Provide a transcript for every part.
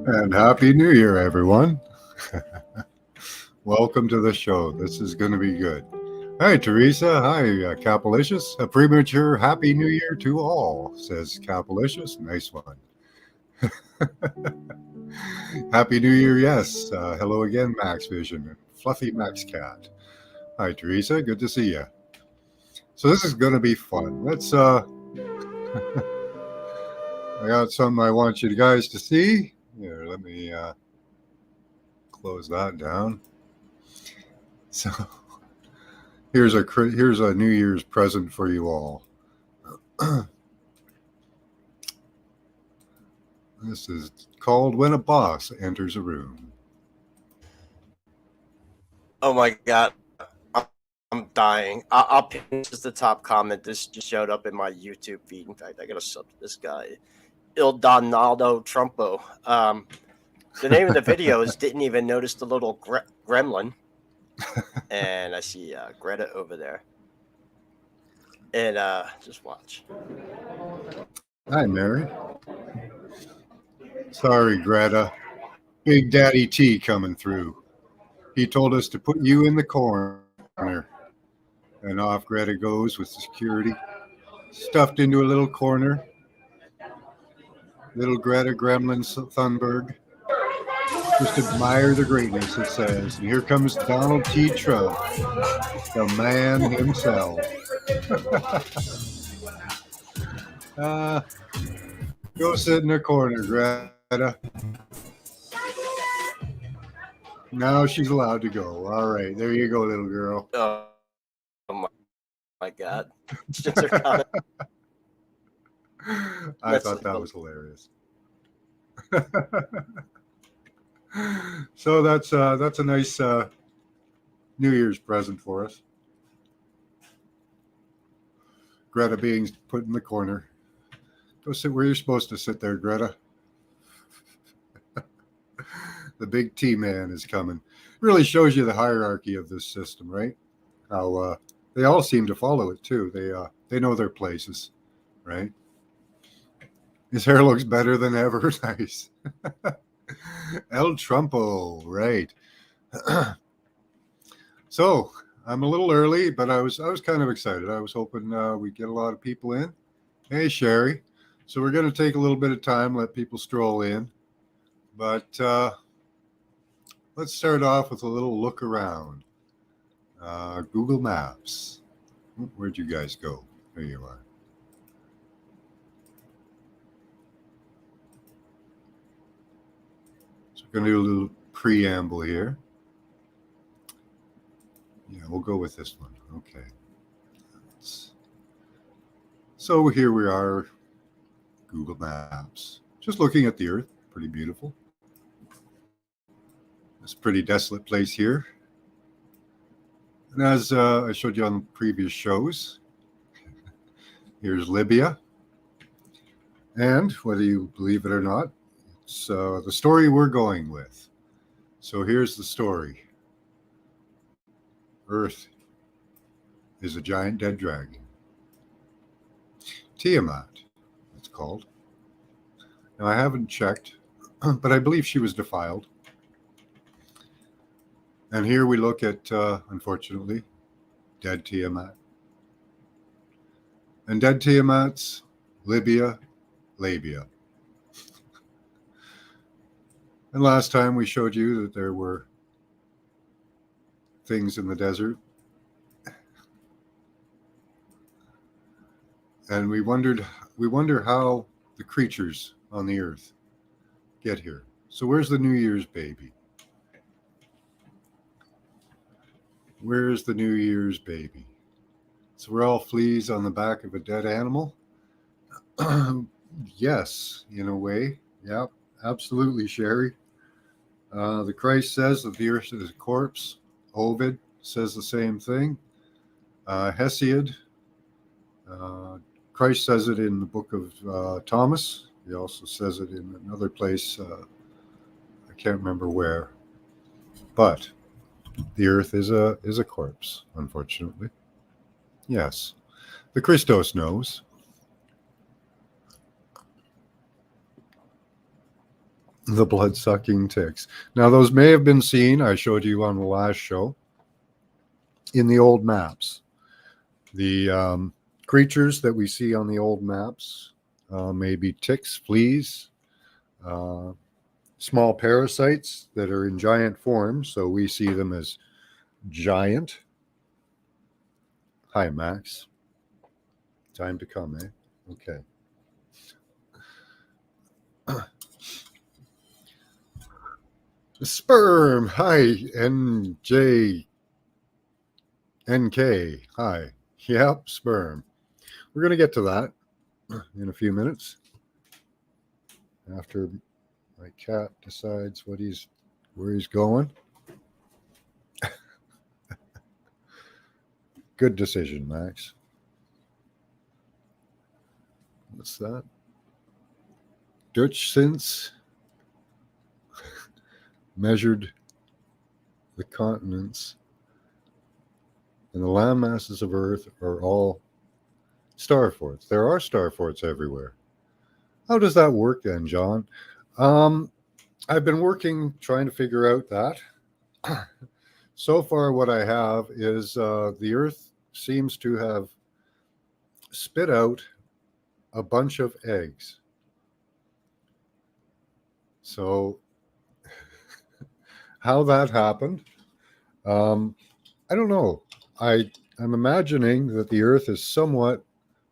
And Happy New Year, everyone. Welcome to the show. This is going to be good. Hi, Teresa. Hi, Capalicious. A premature Happy New Year to all, says Capalicious. Nice one. Happy New Year, yes. Hello again, Max Vision. Fluffy Max Cat. Hi, Teresa. Good to see you. So this is going to be fun. I got something I want you guys to see. Here, let me close that down. So here's a New Year's present for you all. This is called When a Boss Enters a Room. Oh my God, I'm dying. I'll pin just the top comment. This just showed up in my YouTube feed. In fact, I gotta sub to this guy, Il Donaldo Trumpo. The name of the video is "Didn't Even Notice the Little Gremlin," and I see Greta over there. And just watch. Hi, Mary. Sorry, Greta. Big Daddy T coming through. He told us to put you in the corner. And off Greta goes with security, stuffed into a little corner. Little Greta Gremlin Thunberg. Just admire the greatness, it says. And here comes Donald T. Trump, the man himself. Go sit in a corner, Greta. Now she's allowed to go. All right, there you go, little girl. Oh my God. I thought that was hilarious. So that's a nice New Year's present for us. Greta being put in the corner. Go sit where you're supposed to sit there, Greta. The big T-man is coming. Really shows you the hierarchy of this system, right? How they all seem to follow it too. They know their places, right? His hair looks better than ever. Nice. El Trumpo, right? So I'm a little early, but I was kind of excited. I was hoping we'd get a lot of people in. Hey, Sherry. So we're going to take a little bit of time, let people stroll in. But let's start off with a little look around. Google Maps. Where'd you guys go? There you are. So we're going to do a little preamble here. Yeah, we'll go with this one. Okay. So here we are, Google Maps. Just looking at the Earth. Pretty beautiful. It's a pretty desolate place here. And as I showed you on previous shows, here's Libya. And whether you believe it or not, it's the story we're going with. So here's the story. Earth is a giant dead dragon. Tiamat, it's called. Now, I haven't checked, but I believe she was defiled. And here we look at, unfortunately, dead Tiamat. And dead Tiamat's labia. And last time we showed you that there were things in the desert. And we wonder how the creatures on the earth get here. So where's the New Year's baby? Where's the New Year's baby? So we're all fleas on the back of a dead animal? Yes, in a way. Yep, absolutely, Sherry. The Christ says that the earth is a corpse. Ovid says the same thing. Hesiod, Christ says it in the book of Thomas. He also says it in another place. I can't remember where. But the earth is a corpse, unfortunately. Yes. The Christos knows. The blood-sucking ticks. Now, those may have been seen, I showed you on the last show, in the old maps. The creatures that we see on the old maps may be ticks, fleas, small parasites that are in giant form, so we see them as giant. Hi, Max. Time to come, eh? Okay. Sperm. Hi, NJ. NK. Hi. Yep, sperm. We're going to get to that in a few minutes after my cat decides where he's going. Good decision, Max. What's that? Dutch since measured the continents, and the land masses of Earth are all star forts. There are star forts everywhere. How does that work then, John? I've been trying to figure out that. So far, what I have is the Earth seems to have spit out a bunch of eggs. So how that happened, I don't know. I'm imagining that the Earth is somewhat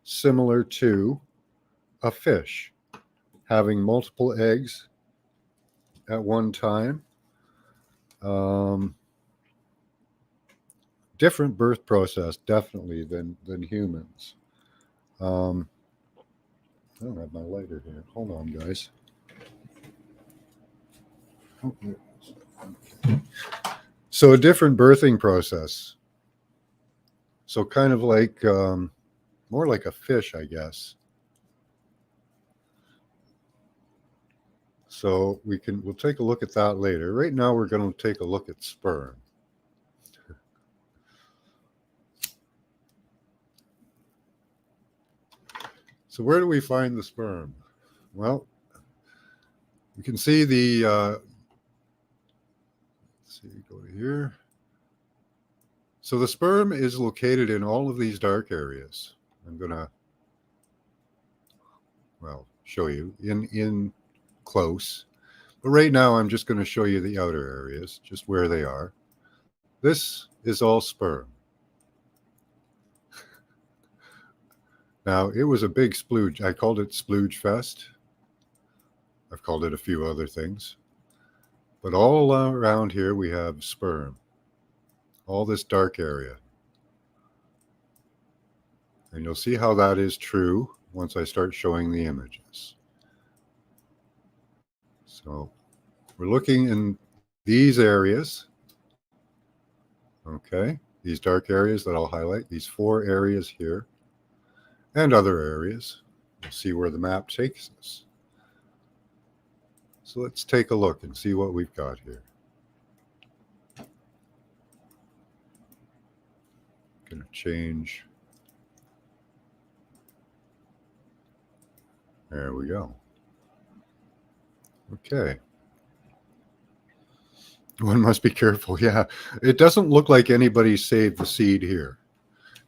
similar to a fish, having multiple eggs at one time. Different birth process, definitely, than humans. I don't have my lighter here. Hold on, guys. Okay. So a different birthing process. So kind of like more like a fish, I guess. So we'll take a look at that later. Right now, we're going to take a look at sperm. So where do we find the sperm? Well, you can see the, let's see, go to here. So the sperm is located in all of these dark areas. I'm going to, well, show you in close. But right now, I'm just going to show you the outer areas, just where they are. This is all sperm. Now, it was a big splooge. I called it Splooge Fest. I've called it a few other things. But all around here, we have sperm. All this dark area. And you'll see how that is true once I start showing the images. So we're looking in these areas. Okay, these dark areas that I'll highlight, these 4 areas here, and other areas. We'll see where the map takes us. So let's take a look and see what we've got here. going to change. There we go. Okay. One must be careful. Yeah, it doesn't look like anybody saved the seed here.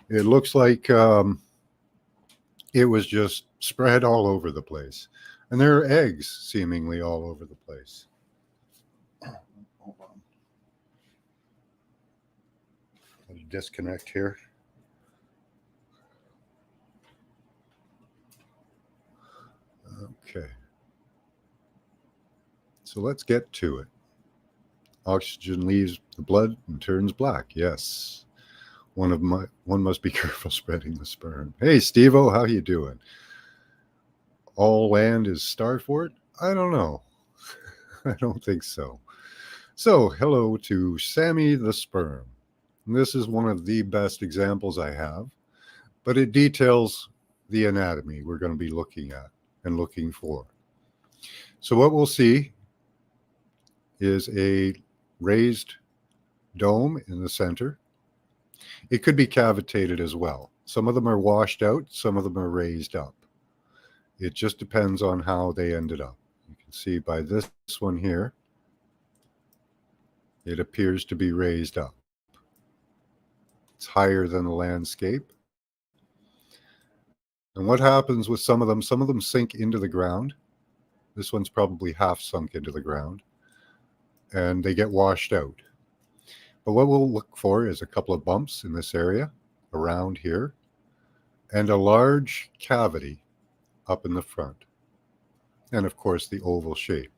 It looks like it was just spread all over the place. And there are eggs seemingly all over the place. Hold on. Let me disconnect here. Okay. So let's get to it. Oxygen leaves the blood and turns black. Yes. One must be careful spreading the sperm. Hey, Steve-O, how you doing? All land is starfort? I don't know. I don't think so. So, hello to Sammy the Sperm. This is one of the best examples I have, but it details the anatomy we're going to be looking at and looking for. So what we'll see is a raised dome in the center. It could be cavitated as well. Some of them are washed out, some of them are raised up. It just depends on how they ended up. You can see by this one here, it appears to be raised up. It's higher than the landscape. And what happens with some of them sink into the ground. This one's probably half sunk into the ground, and they get washed out. But what we'll look for is a couple of bumps in this area, around here, and a large cavity up in the front. And of course, the oval shape.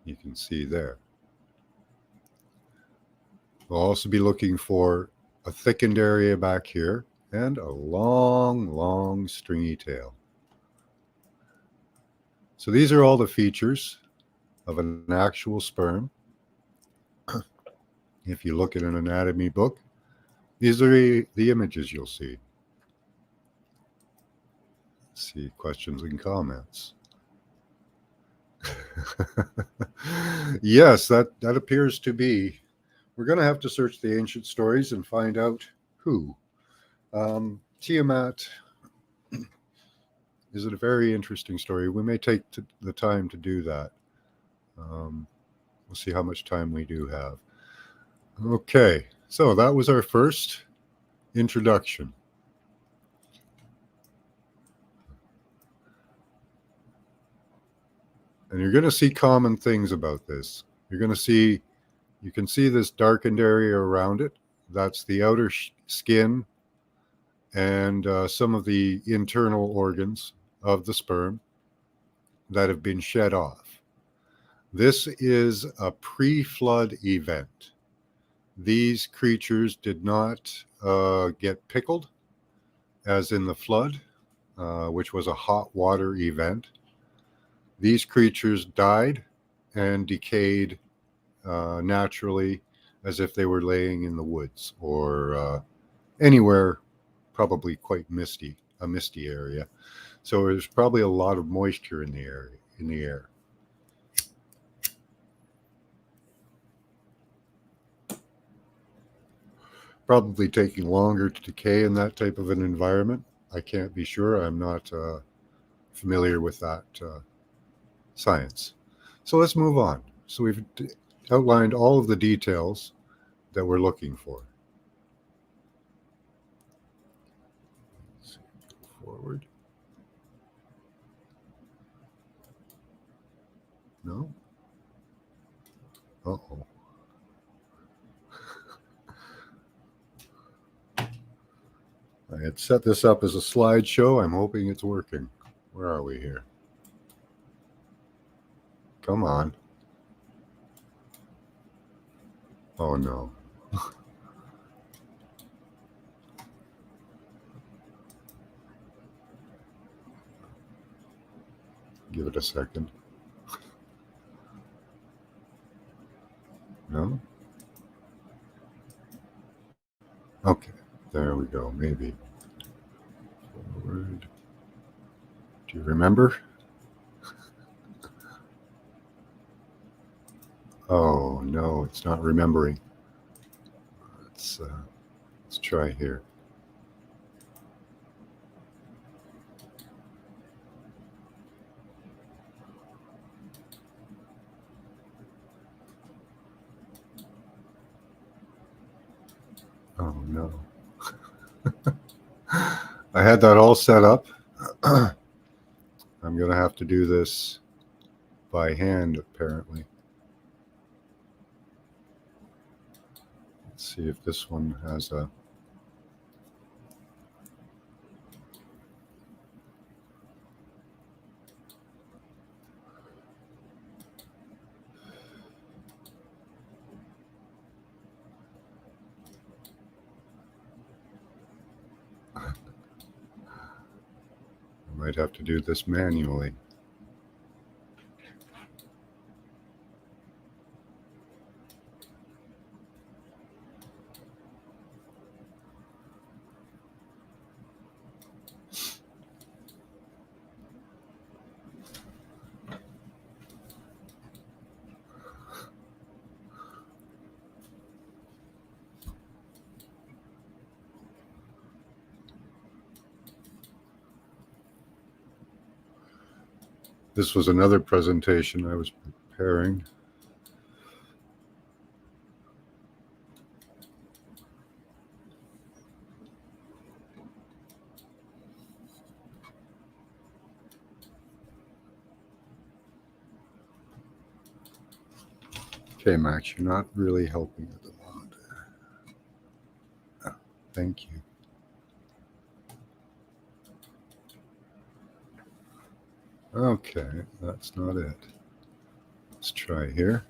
You can see there. We'll also be looking for a thickened area back here and a long, long stringy tail. So these are all the features of an actual sperm. If you look at an anatomy book, these are the images you'll see. Let's see, questions and comments. Yes, that appears to be. We're going to have to search the ancient stories and find out who. Tiamat is a very interesting story. We may take the time to do that. We'll see how much time we do have. Okay, so that was our first introduction. And you're going to see common things about this. You're going to see, you can see this darkened area around it. That's the outer skin and some of the internal organs of the sperm that have been shed off. This is a pre-flood event. These creatures did not get pickled, as in the flood, which was a hot water event. These creatures died and decayed naturally, as if they were laying in the woods or anywhere probably quite misty, a misty area. So there's probably a lot of moisture in the air. Probably taking longer to decay in that type of an environment. I can't be sure. I'm not familiar with that science. So let's move on. So we've outlined all of the details that we're looking for. Let's see, go forward. No? Uh-oh. I had set this up as a slideshow. I'm hoping it's working. Where are we here? Come on. Oh no. Give it a second. No? Okay, there we go, maybe. Forward. Do you remember? Oh no, it's not remembering. Let's Let's try here. Oh no. I had that all set up. I'm going to have to do this by hand, apparently. Let's see if this one has a... I might have to do this manually. This was another presentation I was preparing. Okay, Max, you're not really helping at the moment. Oh, thank you. Okay, that's not it. Let's try here.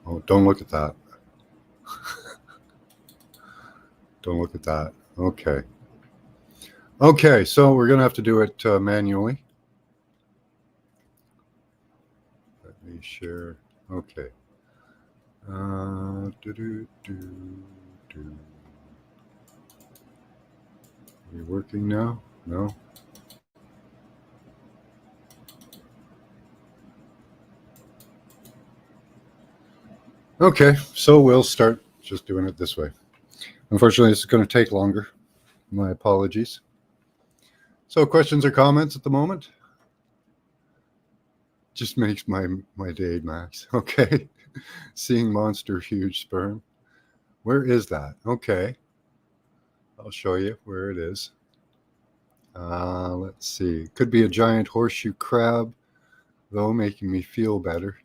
Oh, don't look at that. Don't look at that. Okay. Okay, so we're going to have to do it manually. Let me share. Okay. Are we working now? No? Okay, so we'll start just doing it this way. Unfortunately, this is going to take longer. My apologies. So questions or comments at the moment? Just makes my day, Max. Okay. Seeing monster huge sperm. Where is that? Okay. I'll show you where it is. Let's see. Could be a giant horseshoe crab, though, making me feel better.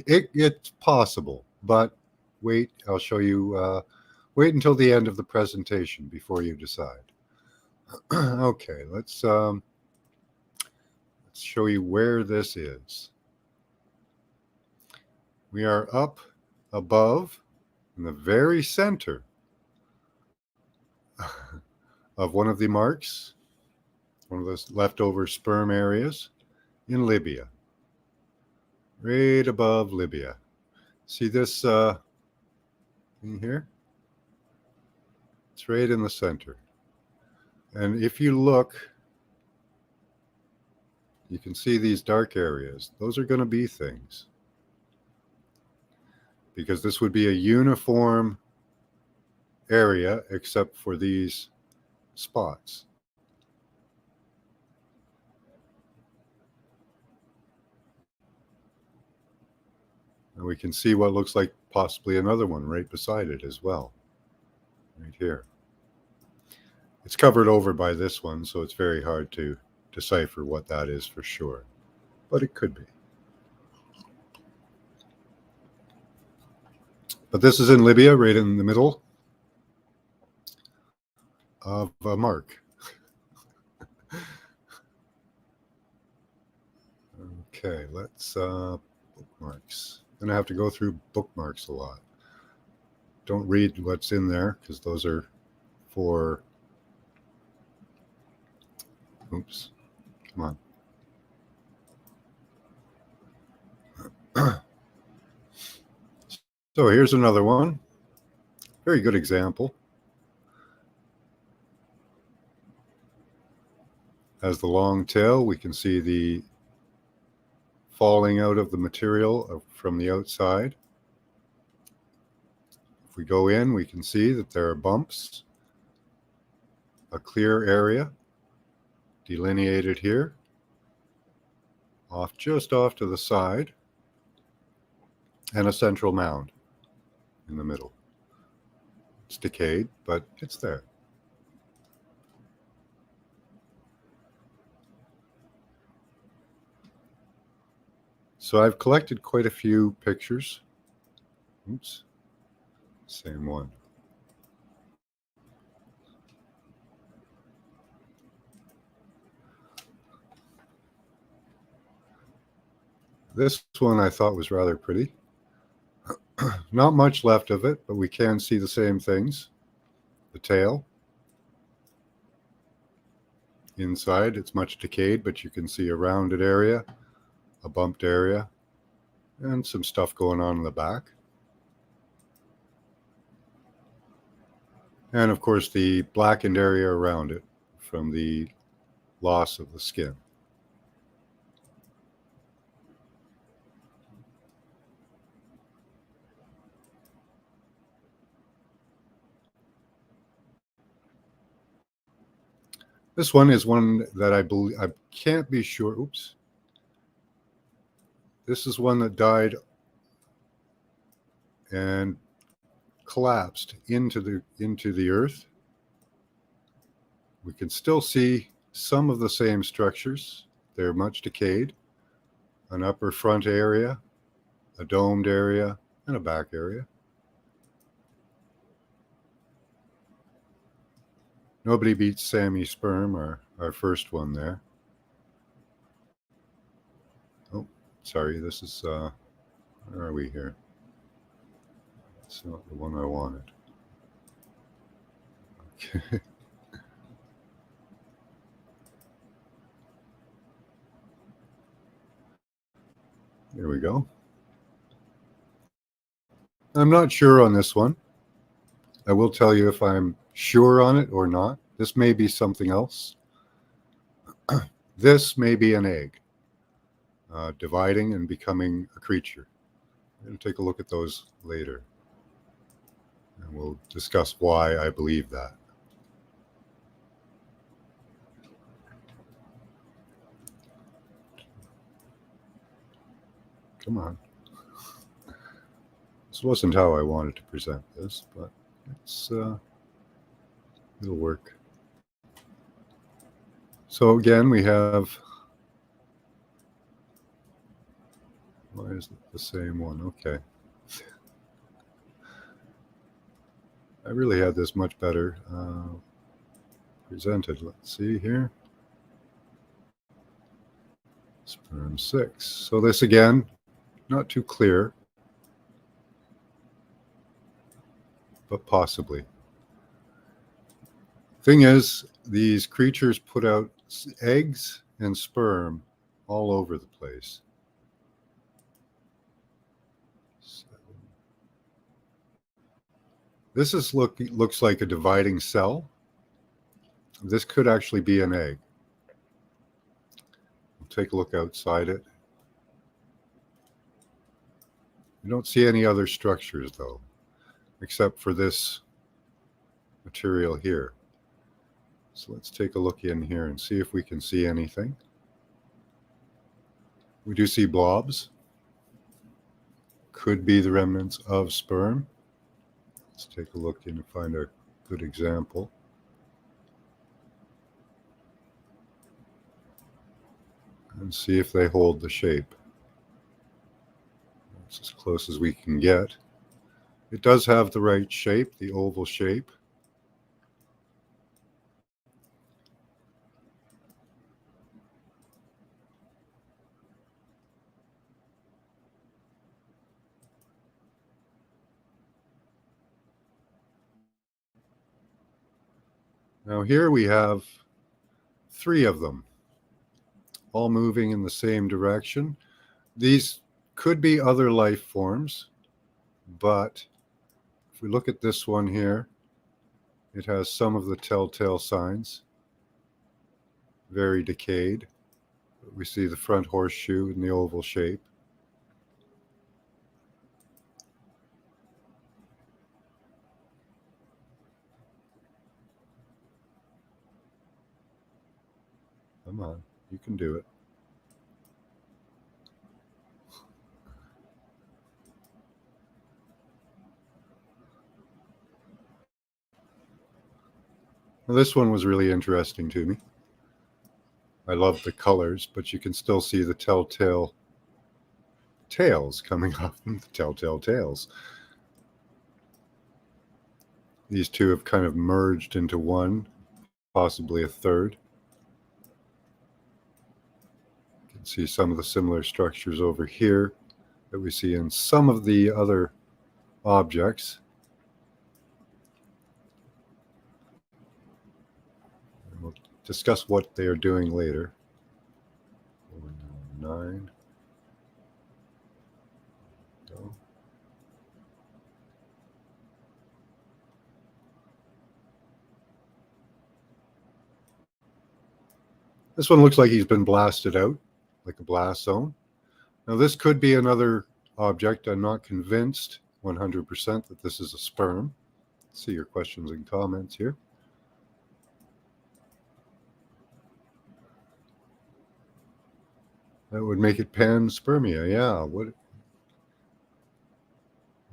It's possible, but wait. I'll show you. Wait until the end of the presentation before you decide. Okay, let's show you where this is. We are up above in the very center of one of the marks, one of those leftover sperm areas in Libya, right above Libya. See this in here? It's right in the center. And if you look, you can see these dark areas. Those are going to be things, because this would be a uniform area except for these spots. And we can see what looks like possibly another one right beside it as well, right here. It's covered over by this one, so it's very hard to decipher what that is for sure, but it could be. But this is in Libya, right in the middle of a mark. Okay, let's bookmarks. I'm gonna have to go through bookmarks a lot. don't read what's in there because those are for, oops, come on. So here's another one. Very good example. As the long tail, we can see the falling out of the material from the outside. If we go in, we can see that there are bumps, a clear area delineated here, just off to the side, and a central mound in the middle. It's decayed, but it's there. So I've collected quite a few pictures. Oops, same one. This one I thought was rather pretty. Not much left of it, but we can see the same things. The tail. Inside, it's much decayed, but you can see a rounded area, a bumped area, and some stuff going on in the back. And of course, the blackened area around it from the loss of the skin. This one is one that I believe, I can't be sure. Oops. This is one that died and collapsed into the earth. We can still see some of the same structures. They're much decayed. An upper front area, a domed area, and a back area. Nobody beats Sammy Sperm, our first one there. Oh, sorry, this is, where are we here? It's not the one I wanted. Okay. There we go. I'm not sure on this one. I will tell you if I'm sure on it or not. This may be something else. This may be an egg, dividing and becoming a creature. I'm going to take a look at those later. And we'll discuss why I believe that. Come on. This wasn't how I wanted to present this, but it'll work. So again, we have, why is it the same one? Okay. I really had this much better presented. Let's see here. Sperm 6. So this again, not too clear, but possibly. Thing is, these creatures put out eggs and sperm all over the place. This is looks like a dividing cell. This could actually be an egg. We'll take a look outside it. You don't see any other structures though, except for this material here. So let's take a look in here and see if we can see anything. We do see blobs. Could be the remnants of sperm. Let's take a look in and find a good example. And see if they hold the shape. That's as close as we can get. It does have the right shape, the oval shape. Now here we have 3 of them, all moving in the same direction. These could be other life forms, but if we look at this one here, it has some of the telltale signs. Very decayed. We see the front horseshoe in the oval shape. Come on, you can do it. Now, this one was really interesting to me. I love the colors, but you can still see the telltale tails coming off them, the telltale tails. These two have kind of merged into one, possibly a third. You can see some of the similar structures over here that we see in some of the other objects. And we'll discuss what they are doing later. 9. Go. This one looks like he's been blasted out, like a blast zone. Now this could be another object. I'm not convinced 100% that this is a sperm. Let's see your questions and comments here. That would make it panspermia. Yeah. What?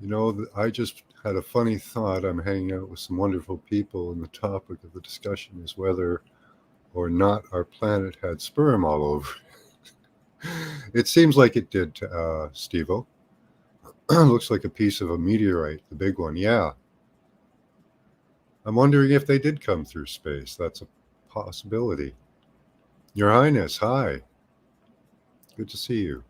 You know, I just had a funny thought. I'm hanging out with some wonderful people, and the topic of the discussion is whether or not our planet had sperm all over. It seems like it did, Steve-O. Looks like a piece of a meteorite, the big one. Yeah. I'm wondering if they did come through space. That's a possibility. Your Highness, hi. Good to see you.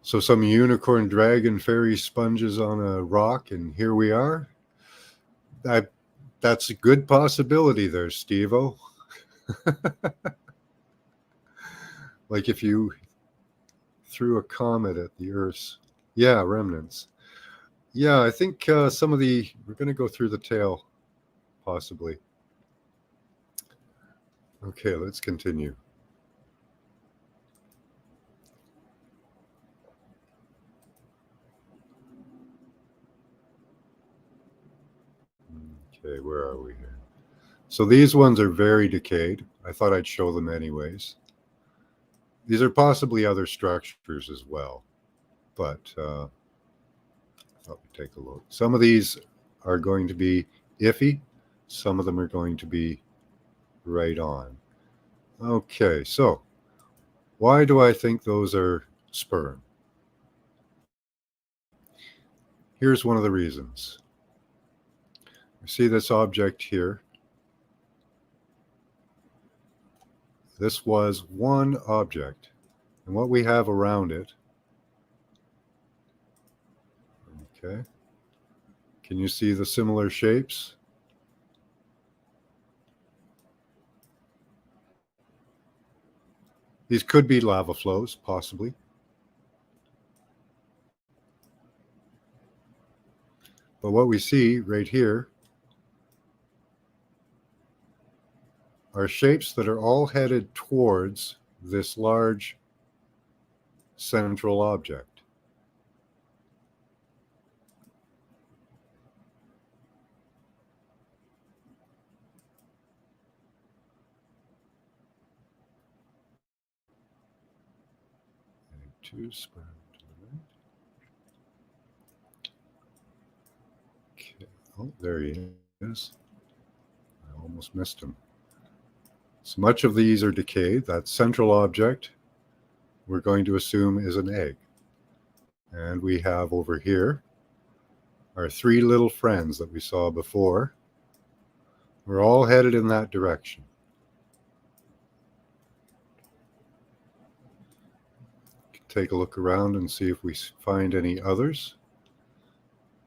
So some unicorn dragon fairy sponges on a rock, and here we are. That's a good possibility there, Steve-O. Like if you threw a comet at the Earth's, yeah, remnants. Yeah, I think some of the, we're going to go through the tail, possibly. Okay, let's continue. Okay, where are we here? So these ones are very decayed. I thought I'd show them anyways. These are possibly other structures as well, but I thought we'd take a look. Some of these are going to be iffy. Some of them are going to be right on. Okay, so why do I think those are sperm? Here's one of the reasons. You see this object here? This was one object, and what we have around it, okay, can you see the similar shapes? These could be lava flows, possibly. But what we see right here are shapes that are all headed towards this large central object. Two sperm to the right. Okay. Oh, there he is. I almost missed him. So much of these are decayed. That central object we're going to assume is an egg. And we have over here our 3 little friends that we saw before. We're all headed in that direction. Take a look around and see if we find any others.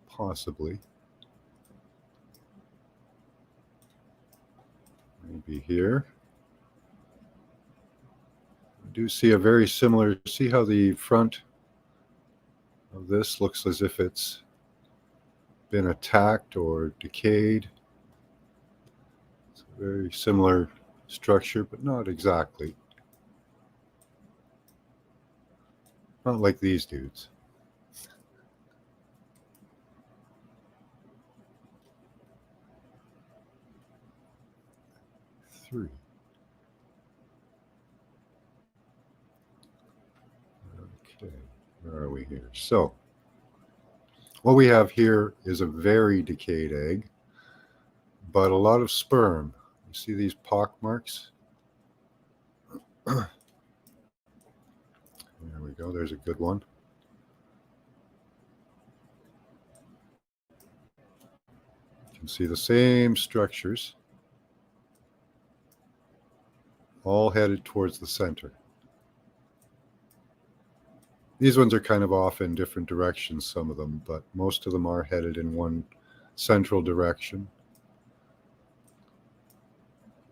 Possibly. Maybe here. I do see a very similar, see how the front of this looks as if it's been attacked or decayed. It's a very similar structure, but not exactly. Not like these dudes. Three. Okay, where are we here? So, what we have here is a very decayed egg, but a lot of sperm. You see these pock marks? There we go. There's a good one. You can see the same structures, all headed towards the center. These ones are kind of off in different directions, some of them, but most of them are headed in one central direction.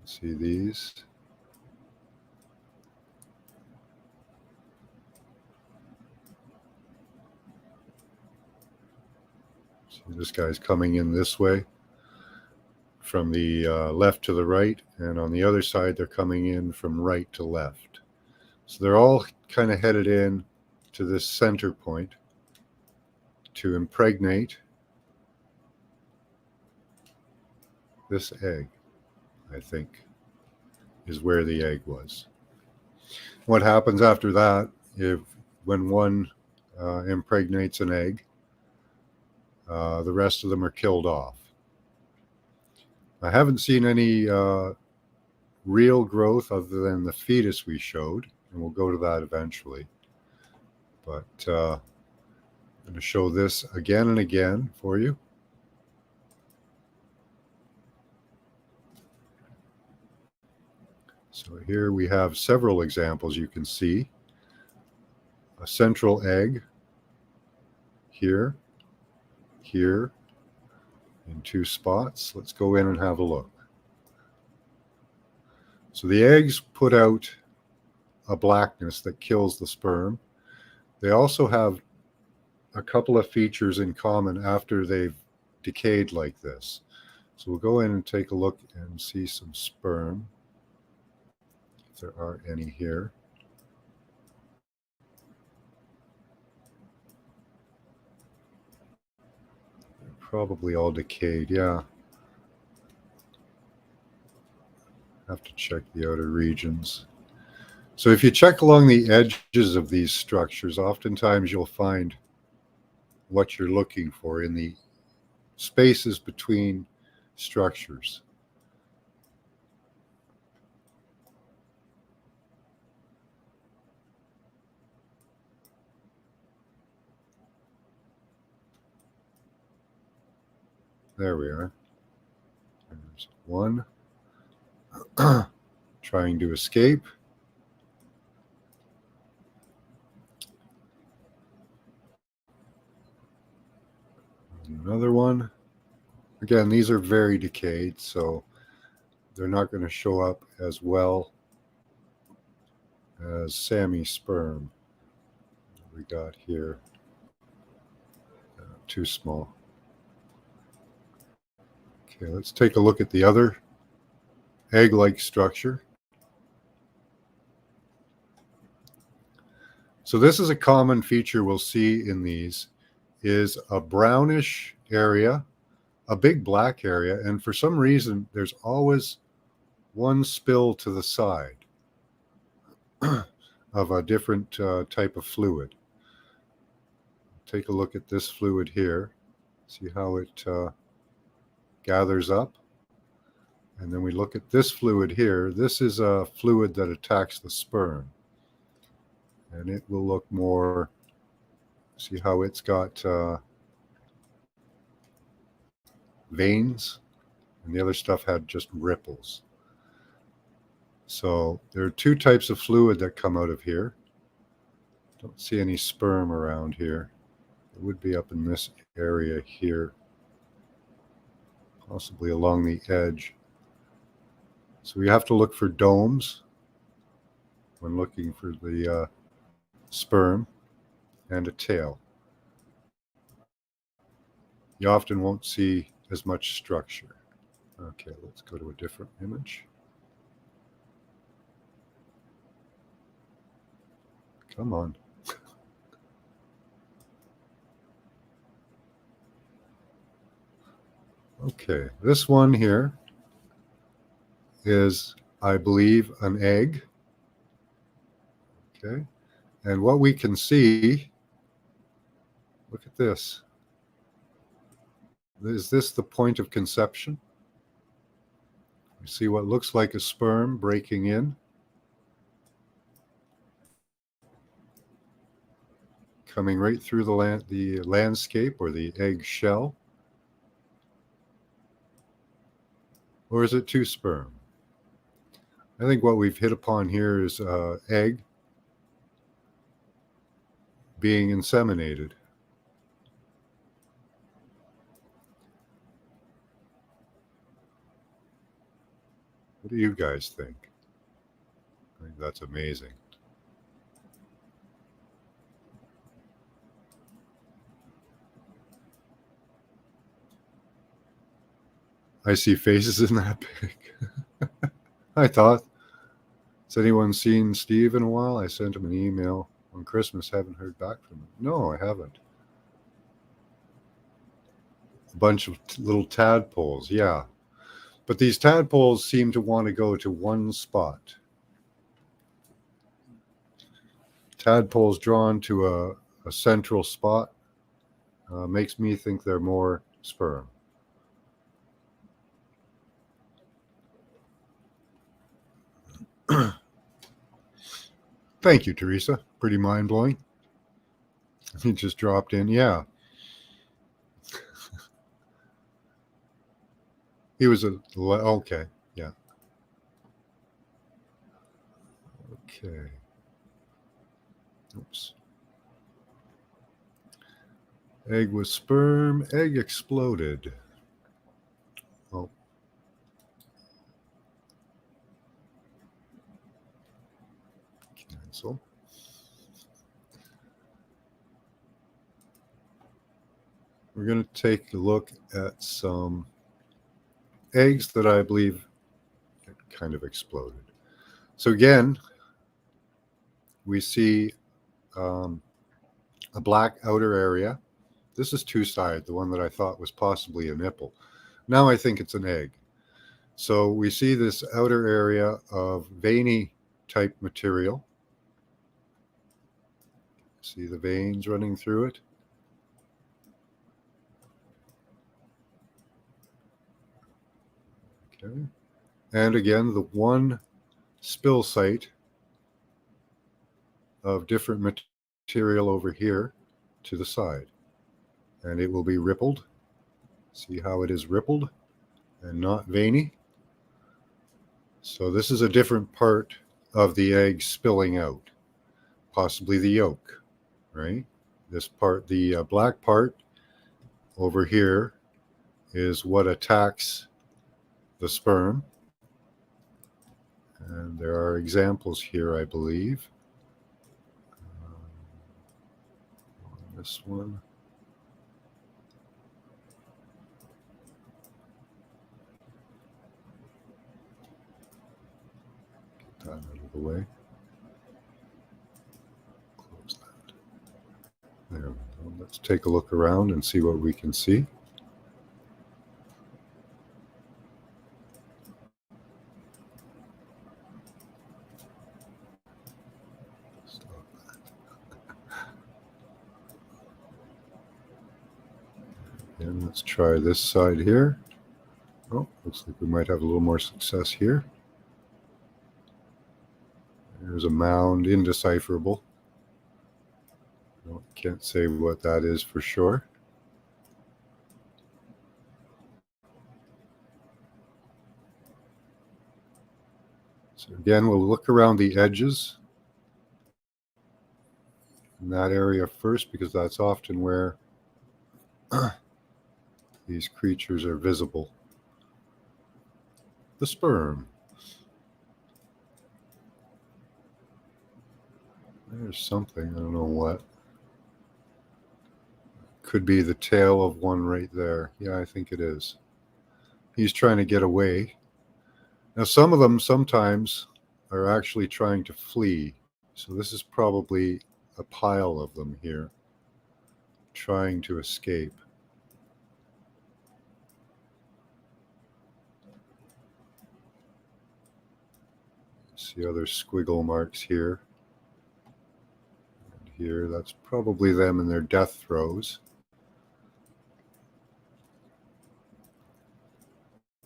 See these? See, this guy's coming in this way from the left to the right, and on the other side they're coming in from right to left. So they're all kind of headed in to this center point to impregnate this egg, I think, is where the egg was. What happens after that, when one impregnates an egg, the rest of them are killed off. I haven't seen any real growth other than the fetus we showed, and we'll go to that eventually. But I'm going to show this again and again for you. So here we have several examples you can see. A central egg here, here, in two spots. Let's go in and have a look. So the eggs put out a blackness that kills the sperm. They also have a couple of features in common after they've decayed like this. So we'll go in and take a look and see some sperm, if there are any here. They're probably all decayed, yeah. Have to check the outer regions. So if you check along the edges of these structures, oftentimes you'll find what you're looking for in the spaces between structures. There we are. There's one trying to escape. Another one. Again, these are very decayed, so they're not going to show up as well as Sammy's sperm. We got here. Too small. Okay, let's take a look at the other egg-like structure. So this is a common feature we'll see in these, is a brownish area, a big black area, and for some reason there's always one spill to the side of a different type of fluid. Take a look at this fluid here. See how it gathers up. And then we look at this fluid here. This is a fluid that attacks the sperm. And it will look more, see how it's got veins, and the other stuff had just ripples. So there are two types of fluid that come out of here. Don't see any sperm around here. It would be up in this area here, possibly along the edge. So we have to look for domes when looking for the sperm and a tail. You often won't see as much structure. Okay, let's go to a different image. Come on. Okay, this one here is, I believe, an egg. Okay, and what we can see, look at this. Is this the point of conception? You see what looks like a sperm breaking in, coming right through the landscape or the egg shell. Or is it two sperm? I think what we've hit upon here is egg being inseminated. What do you guys think? I think that's amazing. I see faces in that pic. I thought, has anyone seen Steve in a while? I sent him an email on Christmas, haven't heard back from him. No, I haven't. A bunch of little tadpoles, yeah. But these tadpoles seem to want to go to one spot. Tadpoles drawn to a central spot makes me think they're more sperm. Thank you, Teresa. Pretty mind-blowing. He just dropped in. Yeah. He was okay. Yeah. Okay. Oops. Egg was sperm. Egg exploded. Oh. Cancel. We're going to take a look at some eggs that I believe kind of exploded. So again, we see a black outer area. This is two-sided, the one that I thought was possibly a nipple. Now I think it's an egg. So we see this outer area of veiny type material. See the veins running through it? Okay. And again, the one spill site of different material over here to the side. And it will be rippled. See how it is rippled and not veiny? So this is a different part of the egg spilling out, possibly the yolk, right? This part, the black part over here, is what attacks the sperm. And there are examples here, I believe. This one. Get that out of the way. Close that. There we go. Let's take a look around and see what we can see. Stop that. And let's try this side here. Oh, looks like we might have a little more success here. There's a mound, indecipherable. No, can't say what that is for sure. So again, we'll look around the edges in that area first, because that's often where these creatures are visible. The sperm. There's something, I don't know what. Could be the tail of one right there. Yeah, I think it is. He's trying to get away. Now, some of them sometimes are actually trying to flee. So this is probably a pile of them here trying to escape. See other squiggle marks here. And here, that's probably them in their death throes.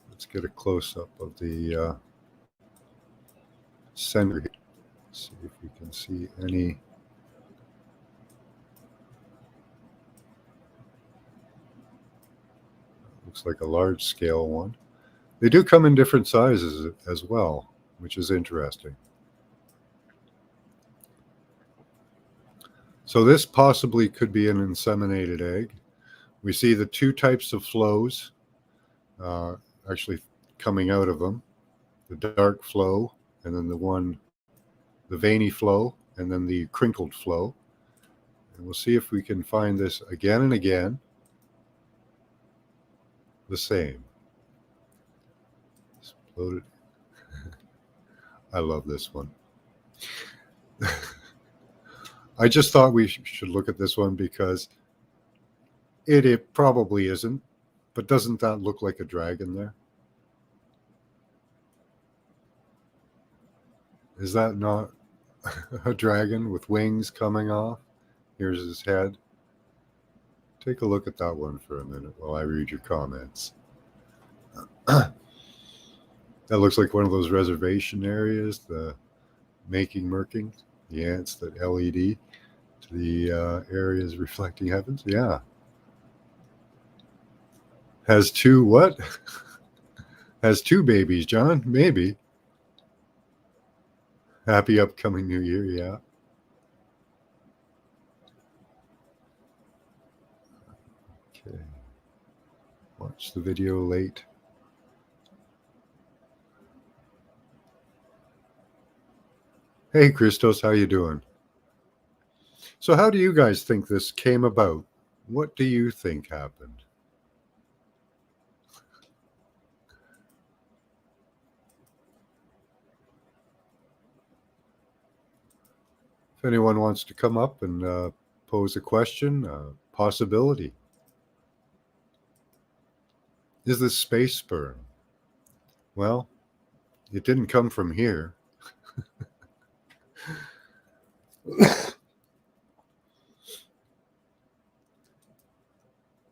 Let's get a close-up of the center here. See if we can see any. Looks like a large-scale one. They do come in different sizes as well, which is interesting. So this possibly could be an inseminated egg. We see the two types of flows actually coming out of them. The dark flow, and then the veiny flow, and then the crinkled flow. And we'll see if we can find this again and again the same. Exploded. I love this one. I just thought we should look at this one because it probably isn't, but doesn't that look like a dragon there? Is that not a dragon with wings coming off? Here's his head. Take a look at that one for a minute while I read your comments. That looks like one of those reservation areas, the making murking, the ants that LED to the areas reflecting heavens. Yeah. Has two what? Has two babies, John? Maybe. Happy upcoming new year, yeah. Okay. Watch the video late. Hey, Christos, how you doing? So how do you guys think this came about? What do you think happened? If anyone wants to come up and pose a question, possibility. Is this space sperm? Well, it didn't come from here.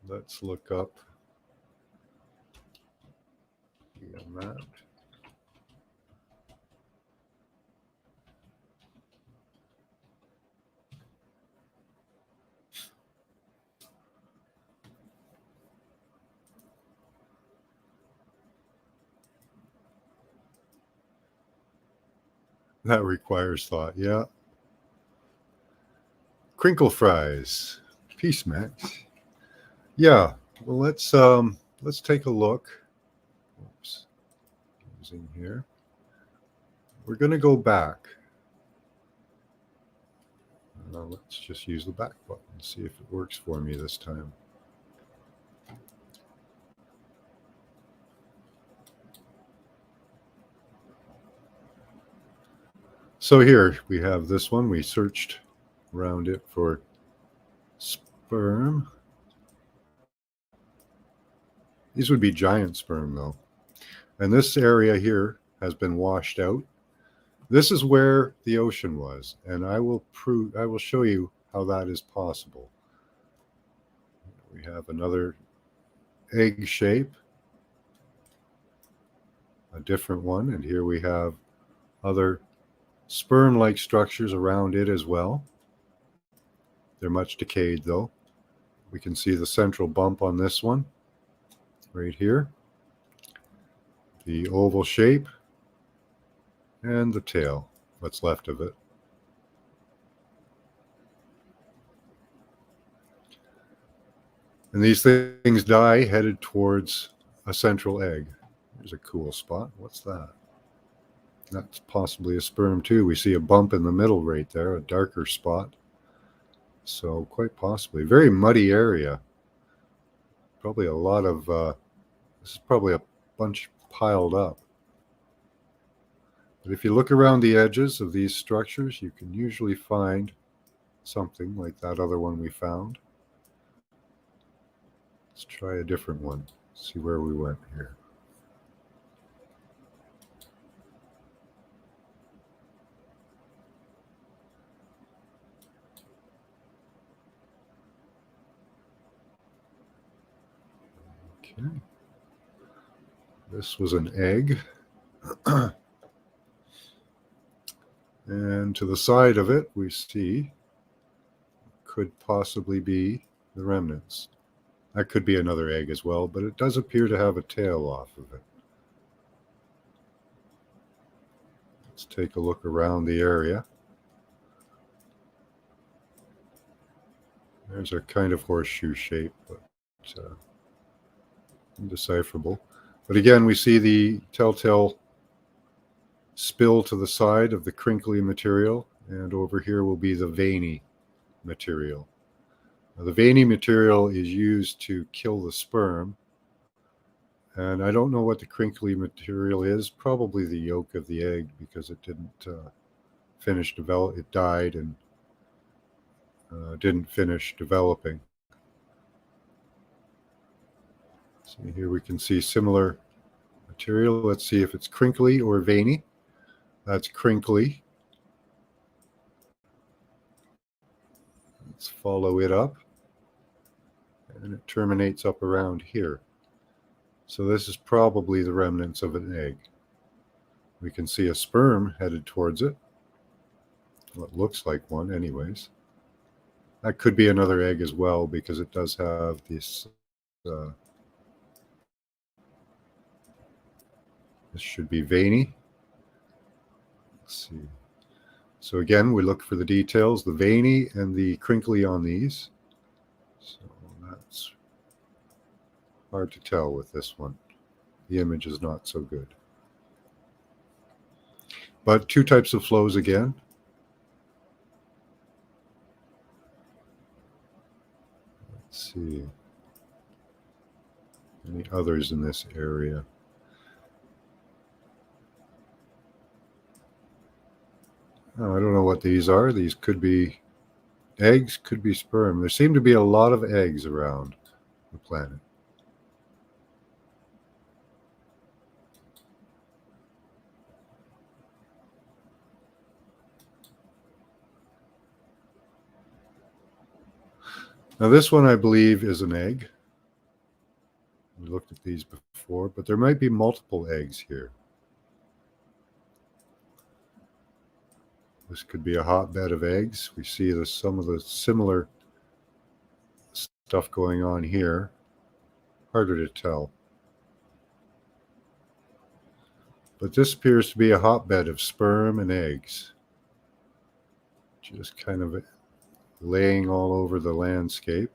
Let's look up on that. That requires thought, yeah. Crinkle fries. Peace, Max. Yeah, well, let's take a look. Oops. Using here. We're going to go back. Let's just use the back button and see if it works for me this time. So here we have this one. We searched around it for sperm. These would be giant sperm though. And this area here has been washed out. This is where the ocean was, and I will show you how that is possible. We have another egg shape, a different one, and here we have other sperm-like structures around it as well. They're much decayed though. We can see the central bump on this one right here, the oval shape, and the tail, what's left of it. And these things die headed towards a central egg. Here's a cool spot. What's that? That's possibly a sperm too. We see a bump in the middle right there, a darker spot. So quite possibly. Very muddy area. Probably a lot of, this is probably a bunch piled up. But if you look around the edges of these structures, you can usually find something like that other one we found. Let's try a different one. See where we went here. Okay. This was an egg. And to the side of it, we see could possibly be the remnants. That could be another egg as well, but it does appear to have a tail off of it. Let's take a look around the area. There's a kind of horseshoe shape, but indecipherable. But again, we see the telltale spill to the side of the crinkly material, and over here will be the veiny material. Now, the veiny material is used to kill the sperm, and I don't know what the crinkly material is. Probably the yolk of the egg, because it didn't finish develop. It died and didn't finish developing. So here we can see similar material. Let's see if it's crinkly or veiny. That's crinkly. Let's follow it up. And it terminates up around here. So this is probably the remnants of an egg. We can see a sperm headed towards it. What looks like one anyways. That could be another egg as well, because it does have this this should be veiny. Let's see. So again, we look for the details, the veiny and the crinkly on these. So that's hard to tell with this one. The image is not so good. But two types of flows again. Let's see. Any others in this area? Oh, I don't know what these are. These could be eggs, could be sperm. There seem to be a lot of eggs around the planet. Now this one I believe is an egg. We looked at these before, but there might be multiple eggs here. This could be a hotbed of eggs. We see some of the similar stuff going on here. Harder to tell. But this appears to be a hotbed of sperm and eggs. Just kind of laying all over the landscape.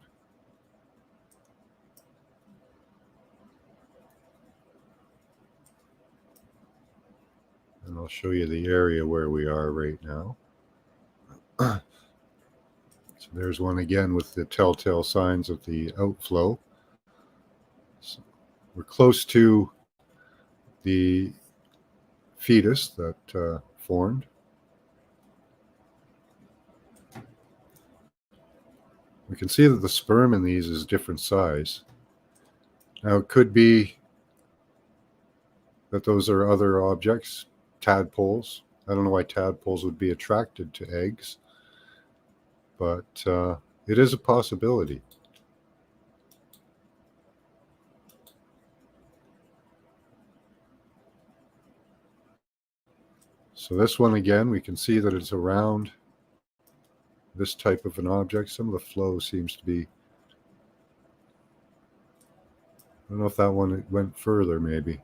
And I'll show you the area where we are right now. So there's one again with the telltale signs of the outflow. So we're close to the fetus that formed. We can see that the sperm in these is different size. Now it could be that those are other objects, tadpoles. I don't know why tadpoles would be attracted to eggs, but it is a possibility. So this one again, we can see that it's around this type of an object. Some of the flow seems to be, I don't know if that one went further maybe.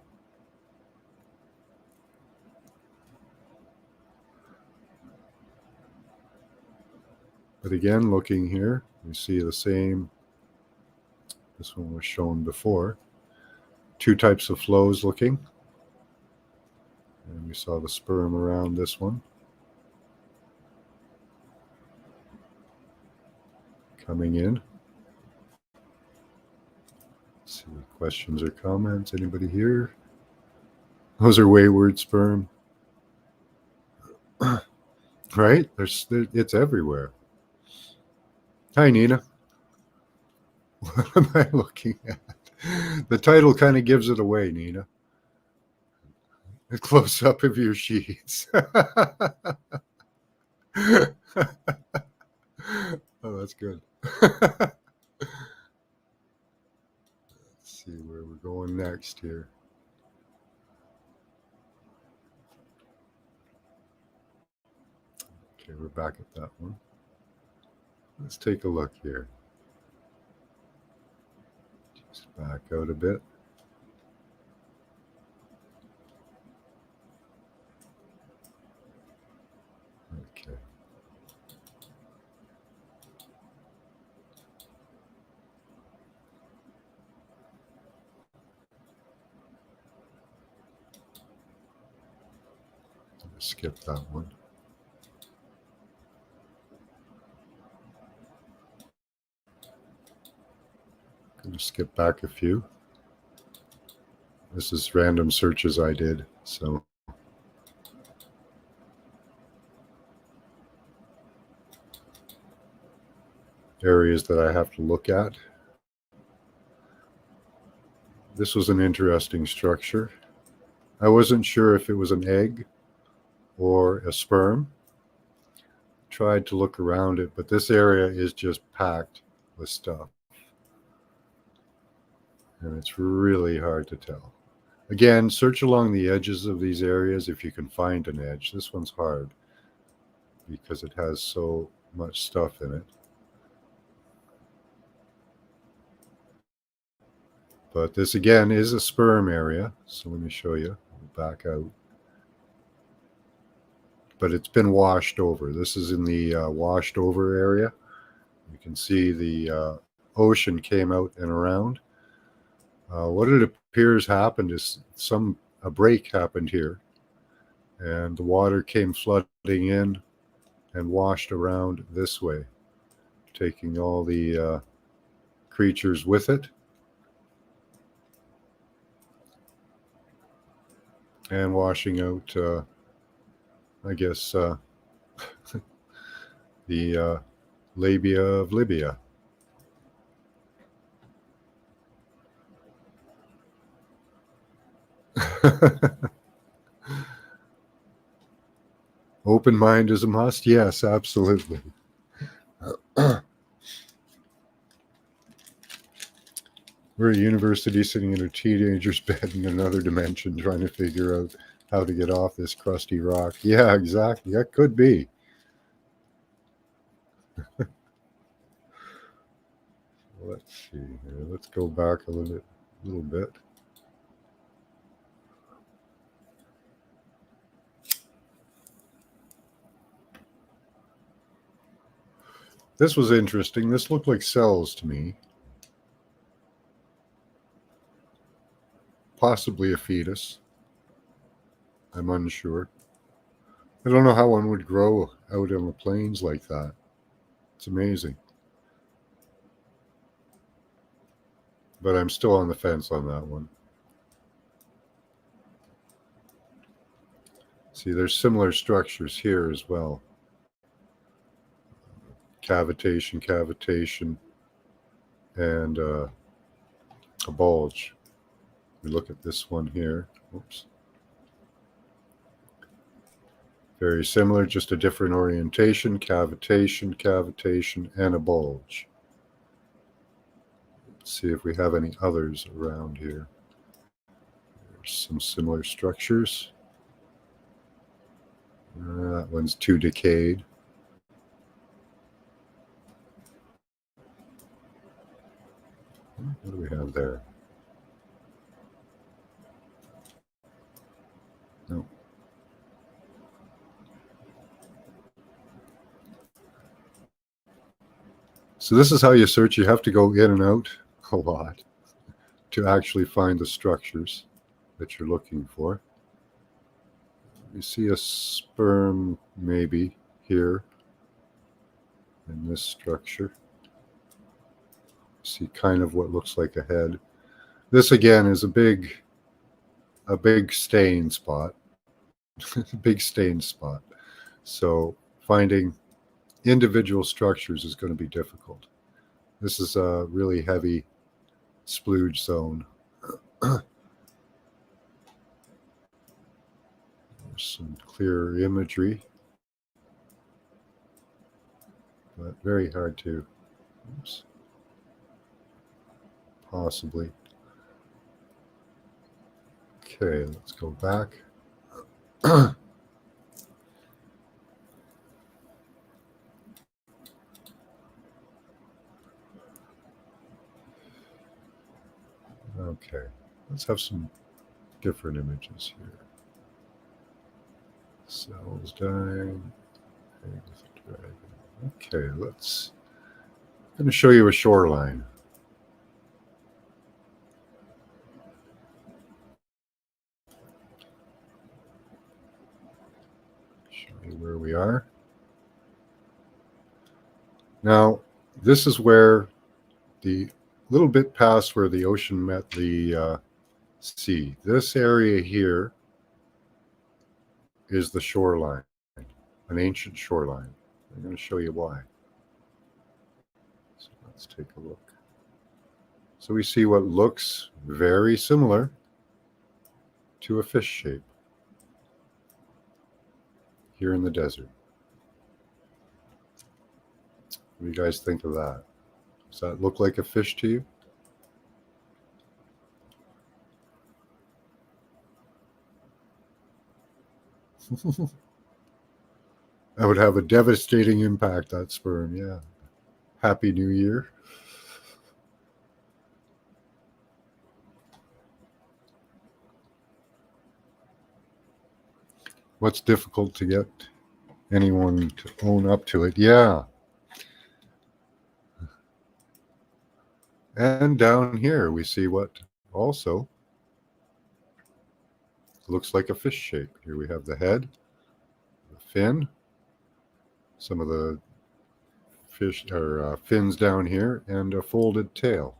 But again, looking here, we see the same, this one was shown before. Two types of flows looking. And we saw the sperm around this one. Coming in. Let's see, questions or comments? Anybody here? Those are wayward sperm. Right? It's everywhere. Hi, Nina. What am I looking at? The title kind of gives it away, Nina. A close up of your sheets. Oh, that's good. Let's see where we're going next here. Okay, we're back at that one. Let's take a look here. Just back out a bit. Okay. Skip that one. Going to skip back a few. This is random searches I did, so areas that I have to look at. This was an interesting structure. I wasn't sure if it was an egg or a sperm. Tried to look around it, but this area is just packed with stuff. And it's really hard to tell. Again, search along the edges of these areas if you can find an edge. This one's hard because it has so much stuff in it. But this again is a sperm area. So let me show you. Back out. But it's been washed over. This is in the washed over area. You can see the ocean came out and around. What it appears happened is a break happened here, and the water came flooding in and washed around this way, taking all the creatures with it, and washing out, I guess, the labia of Libya. Open mind is a must? Yes, absolutely. We're at university sitting in a teenager's bed in another dimension trying to figure out how to get off this crusty rock. Yeah, exactly. That could be. Let's see here. Let's go back a little bit. This was interesting. This looked like cells to me. Possibly a fetus. I'm unsure. I don't know how one would grow out on the plains like that. It's amazing. But I'm still on the fence on that one. See, there's similar structures here as well. Cavitation, and a bulge. We look at this one here. Oops. Very similar, just a different orientation, cavitation, and a bulge. Let's see if we have any others around here. There's some similar structures. That one's too decayed. What do we have there? No. So this is how you search. You have to go in and out a lot to actually find the structures that you're looking for. We see a sperm maybe here in this structure. See kind of what looks like a head. This again is a big stain spot. Big stain spot. So finding individual structures is going to be difficult. This is a really heavy splooge zone. There's some clearer imagery, but very hard to possibly. Okay, let's go back. Okay, let's have some different images here. Cells dying. Okay, I'm going to show you a shoreline. Show you where we are. Now, this is where the little bit past where the ocean met the sea. This area here is the shoreline, an ancient shoreline. I'm going to show you why. So let's take a look. So we see what looks very similar to a fish shape here in the desert. What do you guys think of that? Does that look like a fish to you? That would have a devastating impact, that sperm, yeah. Happy New Year. What's difficult to get anyone to own up to it? Yeah. And down here we see what also looks like a fish shape. Here we have the head, the fin, some of the fish or fins down here, and a folded tail.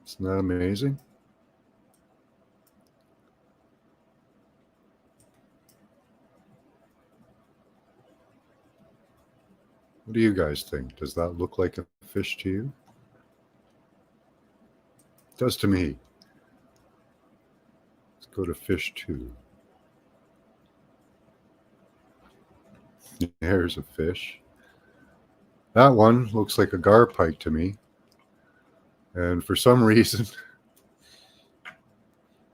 Isn't that amazing? What do you guys think? Does that look like a fish to you? It does to me. Let's go to fish 2. There's a fish. That one looks like a gar pike to me. And for some reason,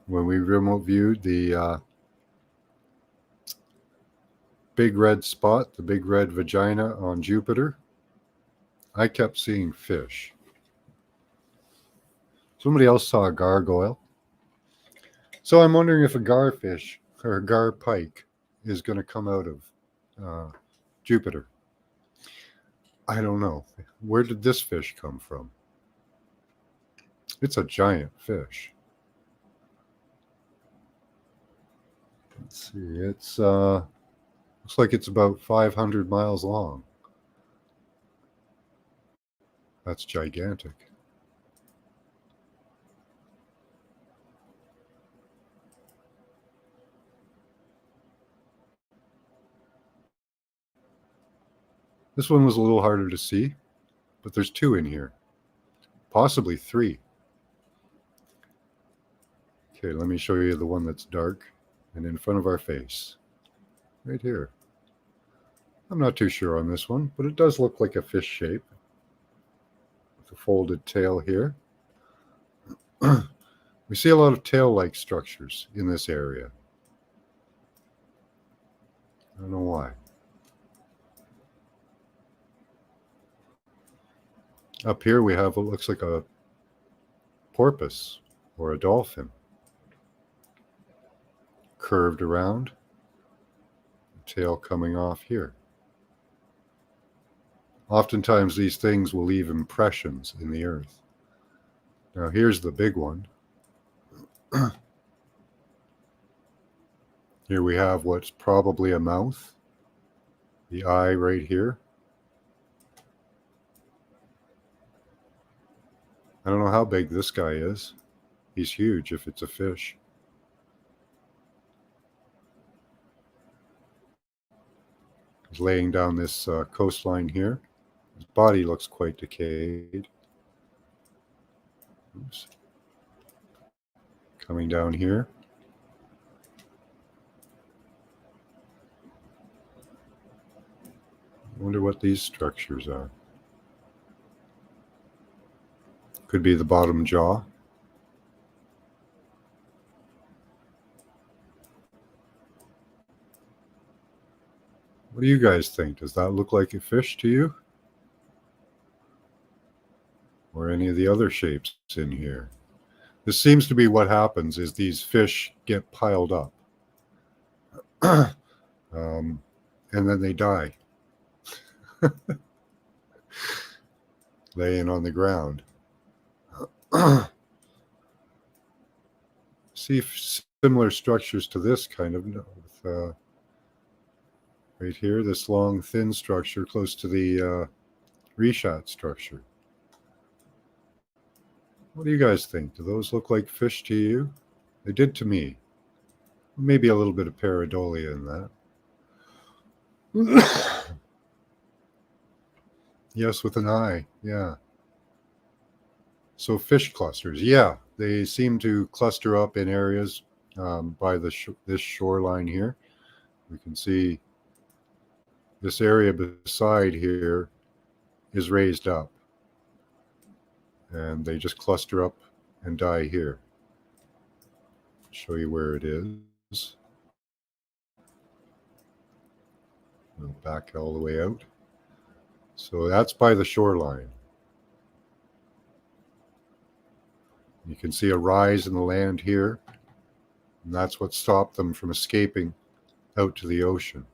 when we remote viewed the big red spot, the big red vagina on Jupiter, I kept seeing fish. Somebody else saw a gargoyle. So I'm wondering if a garfish or a gar pike is going to come out of Jupiter. I don't know. Where did this fish come from? It's a giant fish. Let's see. It's looks like it's about 500 miles long. That's gigantic. This one was a little harder to see, but there's 2 in here, possibly 3. Okay, let me show you the one that's dark and in front of our face, right here. I'm not too sure on this one, but it does look like a fish shape with a folded tail here. We see a lot of tail-like structures in this area. I don't know why. Up here we have what looks like a porpoise or a dolphin. Curved around, tail coming off here. Oftentimes these things will leave impressions in the earth. Now here's the big one. Here we have what's probably a mouth. The eye right here. I don't know how big this guy is. He's huge if it's a fish. He's laying down this coastline here. His body looks quite decayed. Oops. Coming down here. I wonder what these structures are. Could be the bottom jaw. What do you guys think? Does that look like a fish to you? Or any of the other shapes in here? This seems to be what happens is these fish get piled up. And then they die. Laying on the ground. See similar structures to this kind of with, right here, this long thin structure close to the reshat structure. What do you guys think? Do those look like fish to you? They did to me. Maybe a little bit of pareidolia in that. Yes, with an eye. Yeah. So fish clusters. Yeah, they seem to cluster up in areas by this shoreline here. We can see this area beside here is raised up. And they just cluster up and die here. Show you where it is. We'll back all the way out. So that's by the shoreline. You can see a rise in the land here, and that's what stopped them from escaping out to the ocean.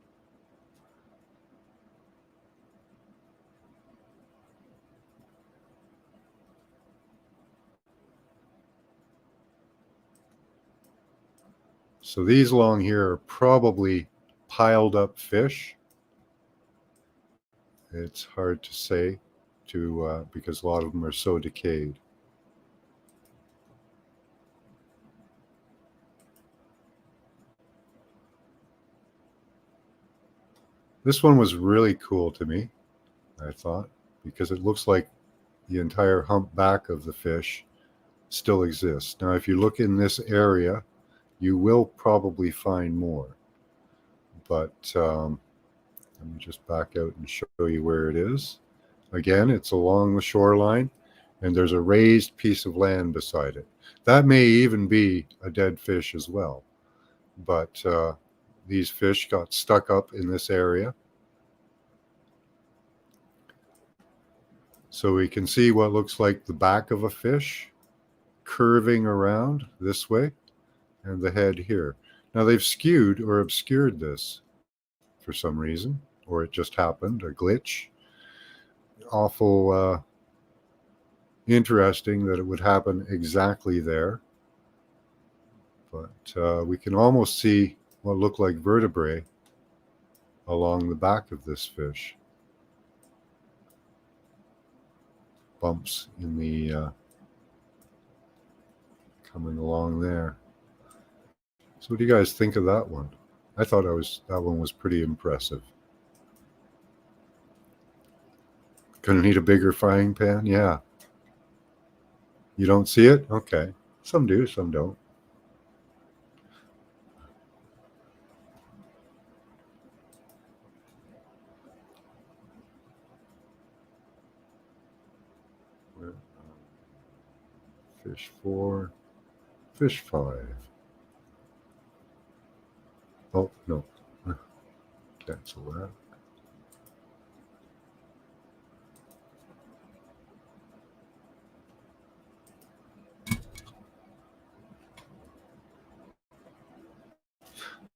So these along here are probably piled up fish. It's hard to say because a lot of them are so decayed. This one was really cool to me, I thought, because it looks like the entire hump back of the fish still exists. Now, if you look in this area, you will probably find more. But let me just back out and show you where it is. Again, it's along the shoreline, and there's a raised piece of land beside it. That may even be a dead fish as well. But these fish got stuck up in this area. So we can see what looks like the back of a fish curving around this way, and the head here. Now they've skewed or obscured this for some reason, or it just happened, a glitch. Awful interesting that it would happen exactly there. But we can almost see what look like vertebrae along the back of this fish. Bumps in the coming along there. So what do you guys think of that one? I thought that one was pretty impressive. Gonna need a bigger frying pan? Yeah. You don't see it? Okay. Some do, some don't. Fish 4, fish 5. Oh, no. Cancel that.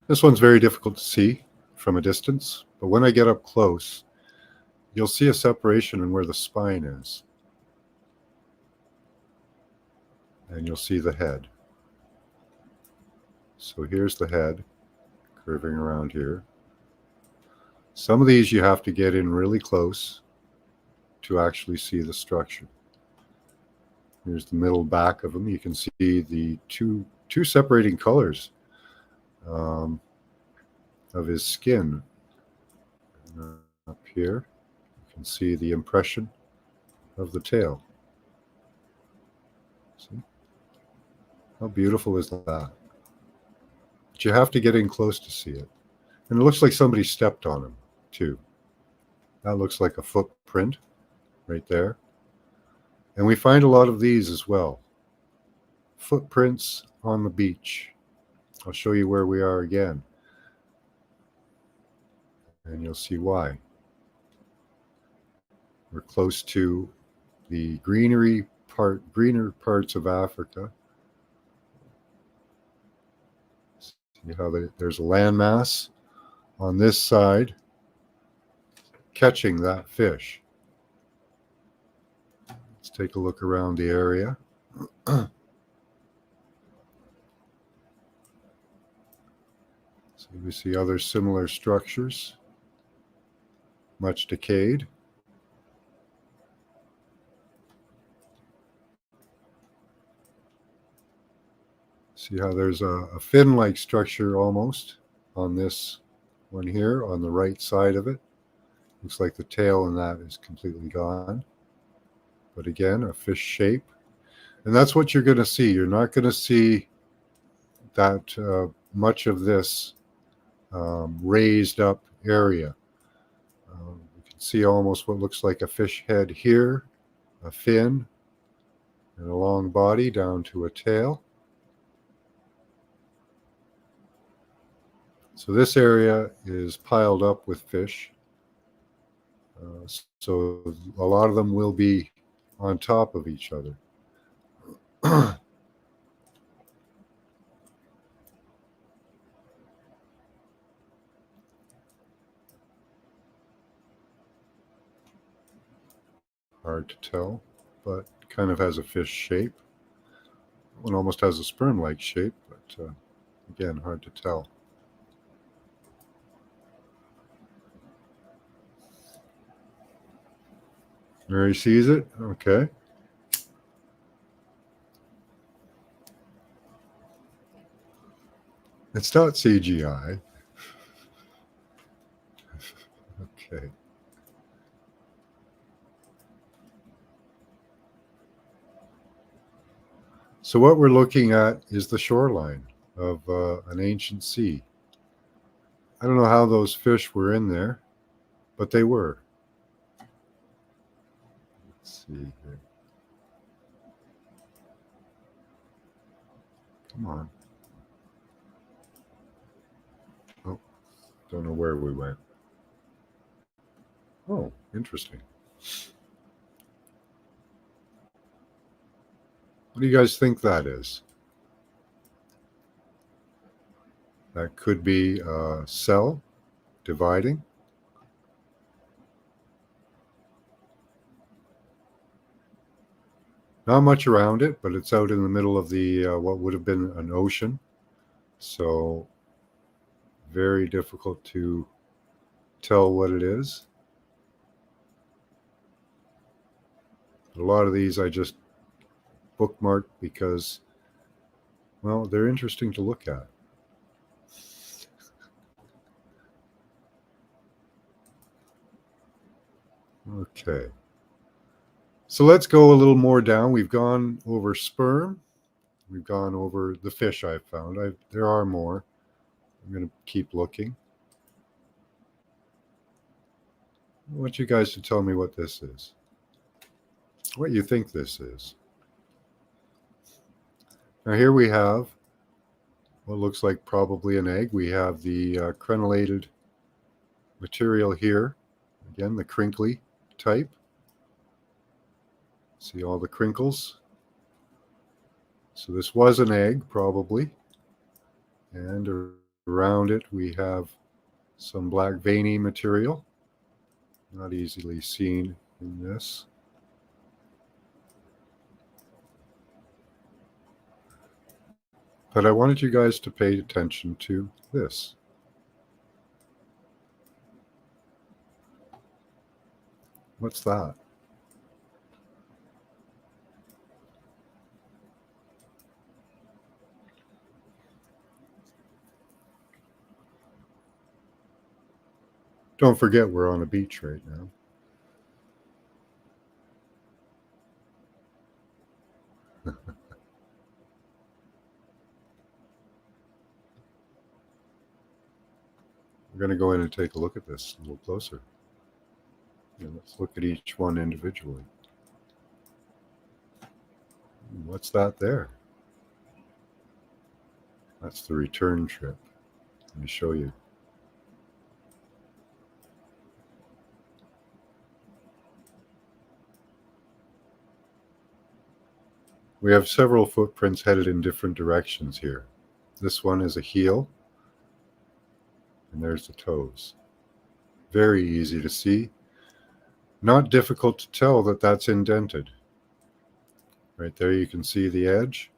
This one's very difficult to see from a distance, but when I get up close, you'll see a separation in where the spine is. and you'll see the head. So here's the head curving around here. Some of these you have to get in really close to actually see the structure. Here's the middle back of him. You can see the two separating colors of his skin. Up here, you can see the impression of the tail. See? How beautiful is that? But you have to get in close to see it. And it looks like somebody stepped on him, too. That looks like a footprint right there. And we find a lot of these as well. Footprints on the beach. I'll show you where we are again. And you'll see why. We're close to the greener parts of Africa. See how there's a landmass on this side catching that fish. Let's take a look around the area. So we see other similar structures, much decayed. See how there's a fin-like structure almost on this one here on the right side of it. Looks like the tail in that is completely gone. But again, a fish shape. And that's what you're going to see. You're not going to see that much of this raised up area. You can see almost what looks like a fish head here, a fin, and a long body down to a tail. So this area is piled up with fish. So a lot of them will be on top of each other. Hard to tell, but kind of has a fish shape. One almost has a sperm-like shape, but again, hard to tell. Mary sees it. Okay. It's not CGI. Okay. So what we're looking at is the shoreline of an ancient sea. I don't know how those fish were in there, but they were. Let's see here. Come on. Oh, don't know where we went. Oh, interesting. What do you guys think that is? That could be a cell dividing. Not much around it, but it's out in the middle of the what would have been an ocean. So very difficult to tell what it is. A lot of these I just bookmarked because, well, they're interesting to look at. Okay. So let's go a little more down. We've gone over sperm. We've gone over the fish I've found. There are more. I'm going to keep looking. I want you guys to tell me what this is. What you think this is. Now here we have what looks like probably an egg. We have the crenellated material here. Again, the crinkly type. See all the crinkles? So this was an egg, probably. And around it we have some black veiny material. Not easily seen in this. But I wanted you guys to pay attention to this. What's that? Don't forget we're on a beach right now. We're going to go in and take a look at this a little closer. And let's look at each one individually. What's that there? That's the return trip. Let me show you. We have several footprints headed in different directions here. This one is a heel, and there's the toes. Very easy to see. Not difficult to tell that that's indented. Right there you can see the edge.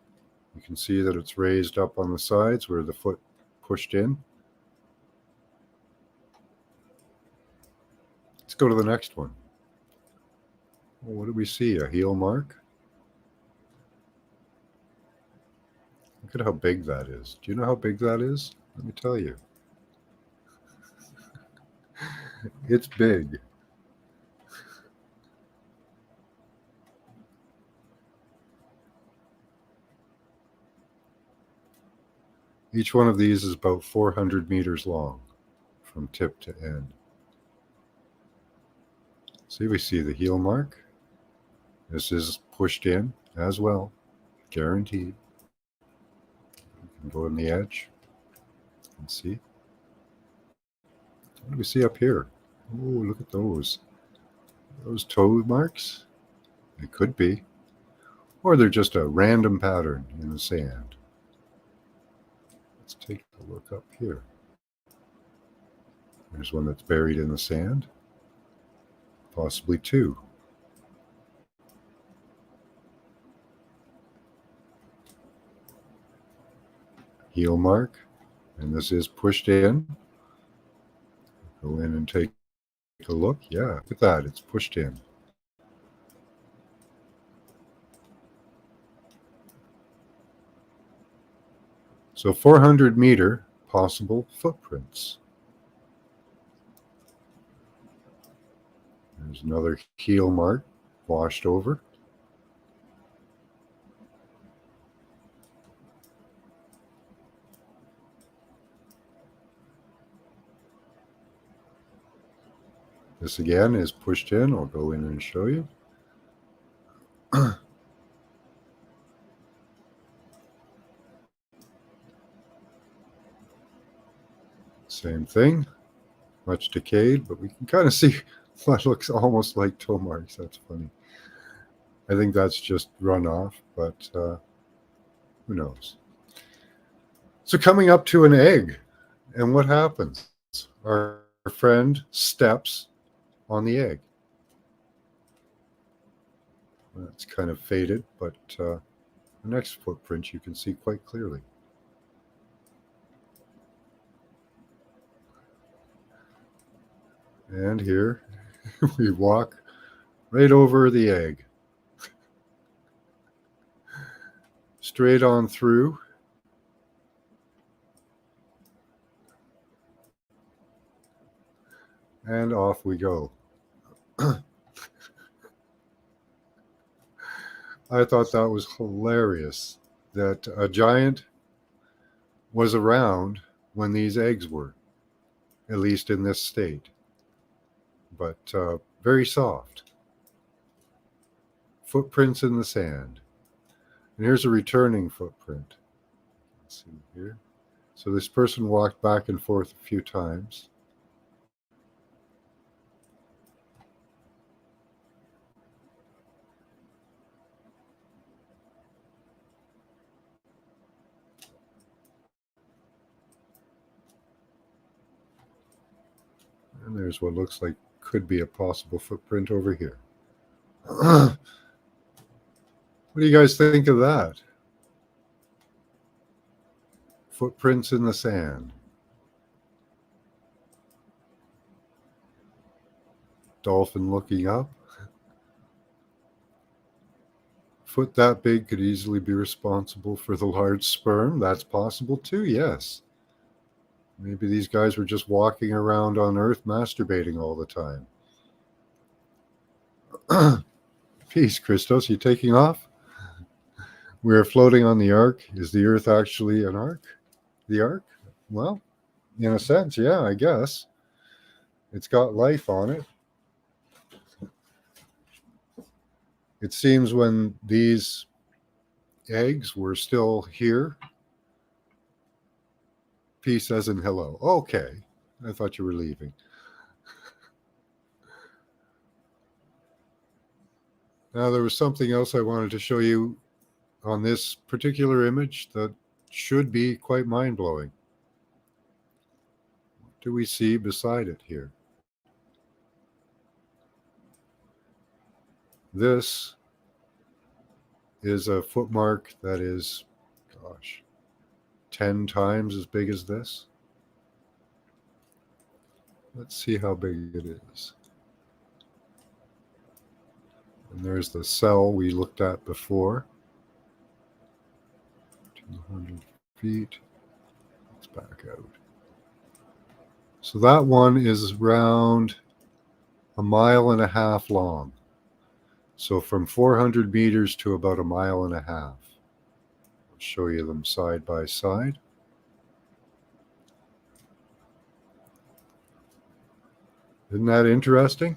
You can see that it's raised up on the sides where the foot pushed in. Let's go to the next one. Well, what do we see? A heel mark? Look at how big that is. Do you know how big that is? Let me tell you. It's big. Each one of these is about 400 meters long from tip to end. See, we see the heel mark. This is pushed in as well, guaranteed. You can go in the edge and see. What do we see up here? Oh, look at those. Those toe marks? They could be. Or they're just a random pattern in the sand. Let's take a look up here. There's one that's buried in the sand. Possibly two. Heel mark. And this is pushed in. Go in and take a look. Yeah, look at that. It's pushed in. So 400-meter possible footprints. There's another heel mark washed over. This again is pushed in. I'll go in and show you. Same thing, much decayed, but we can kind of see what looks almost like toe marks. That's funny. I think that's just runoff, but who knows? So coming up to an egg, and what happens? Our friend steps on the egg. That's kind of faded, but the next footprint you can see quite clearly. And here we walk right over the egg. Straight on through. And off we go. I thought that was hilarious that a giant was around when these eggs were, at least in this state. But very soft. Footprints in the sand. And here's a returning footprint. Let's see here. So this person walked back and forth a few times. And there's what looks like could be a possible footprint over here. What do you guys think of that? Footprints in the sand. Dolphin looking up. Foot that big could easily be responsible for the large sperm. That's possible too, yes. Maybe these guys were just walking around on Earth masturbating all the time. Peace, Christos. You taking off? We are floating on the ark. Is the Earth actually an ark? The ark? Well, in a sense, yeah, I guess. It's got life on it. It seems when these eggs were still here. Peace as in hello. Okay. I thought you were leaving. Now, there was something else I wanted to show you on this particular image that should be quite mind-blowing. What do we see beside it here? This is a footmark that is, gosh, 10 times as big as this. Let's see how big it is. And there's the cell we looked at before. 200 feet. Let's back out. So that one is around 1.5 miles long. So from 400 meters to about 1.5 miles. I'll show you them side by side. Isn't that interesting?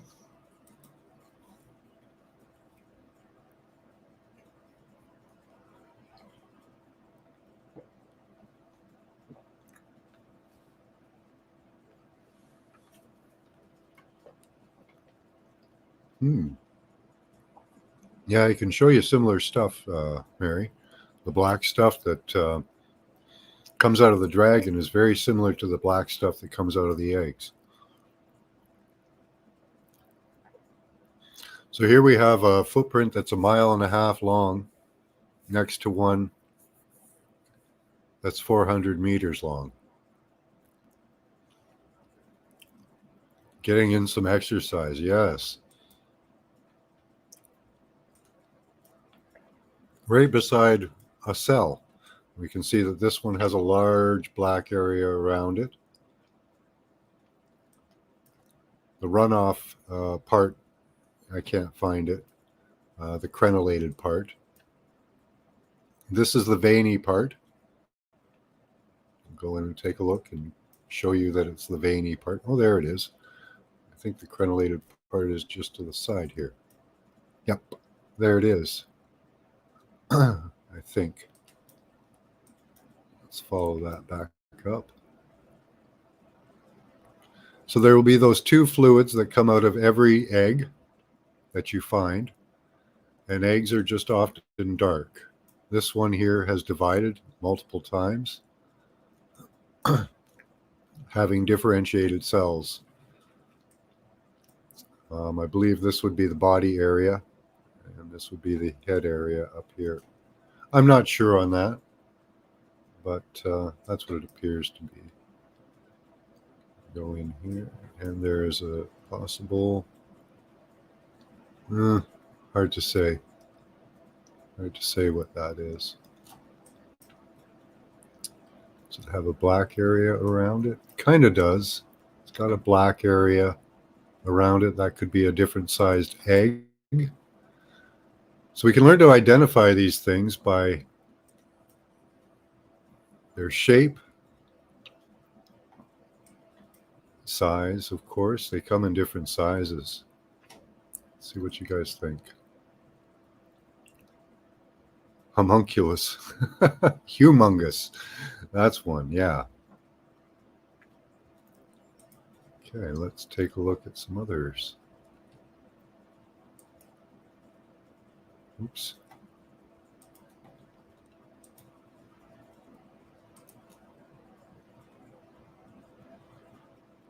Yeah, I can show you similar stuff, Mary. The black stuff that comes out of the dragon is very similar to the black stuff that comes out of the eggs. So here we have a footprint that's 1.5 miles long next to one that's 400 meters long. Getting in some exercise, yes. Right beside a cell, we can see that this one has a large black area around it. The runoff part, I can't find it. The crenellated part. This is the veiny part. I'll go in and take a look and show you that it's the veiny part. Oh, there it is. I think the crenellated part is just to the side here. Yep, there it is. I think. Let's follow that back up. So there will be those two fluids that come out of every egg that you find. And eggs are just often dark. This one here has divided multiple times, having differentiated cells. I believe this would be the body area, and this would be the head area up here. I'm not sure on that, but that's what it appears to be. Go in here, and there's a possible, hard to say. Hard to say what that is. Does it have a black area around it? Kind of does. It's got a black area around it. That could be a different sized egg. So we can learn to identify these things by their shape, size, of course. They come in different sizes. Let's see what you guys think. Homunculus. Humongous. That's one, yeah. Okay, let's take a look at some others. Oops.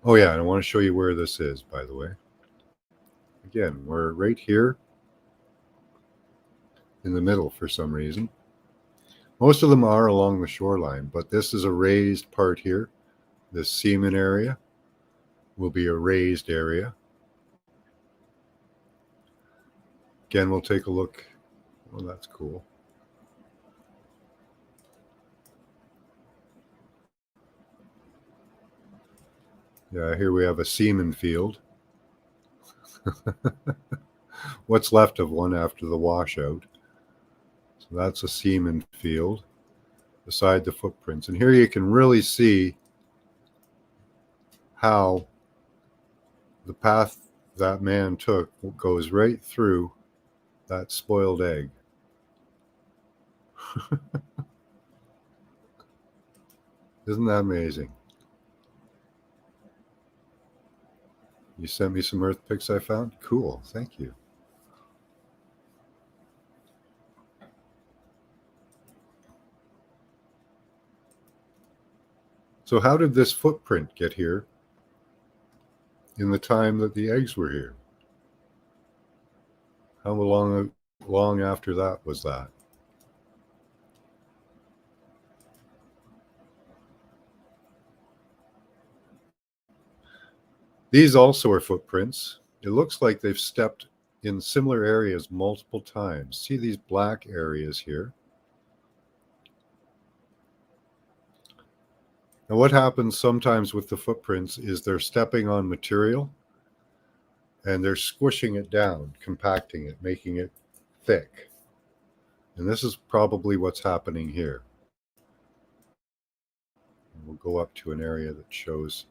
Oh yeah, and I want to show you where this is, by the way. Again, we're right here in the middle for some reason. Most of them are along the shoreline, but this is a raised part here. This semen area will be a raised area. Again, we'll take a look. Well, that's cool. Yeah, here we have a semen field. What's left of one after the washout. So that's a semen field beside the footprints. And here you can really see how the path that man took goes right through that spoiled egg. Isn't that amazing? You sent me some earth pics I found? Cool, thank you. So how did this footprint get here in the time that the eggs were here? How long after that was that? These also are footprints. It looks like they've stepped in similar areas multiple times. See these black areas here? Now what happens sometimes with the footprints is they're stepping on material and they're squishing it down, compacting it, making it thick. And this is probably what's happening here. And we'll go up to an area that shows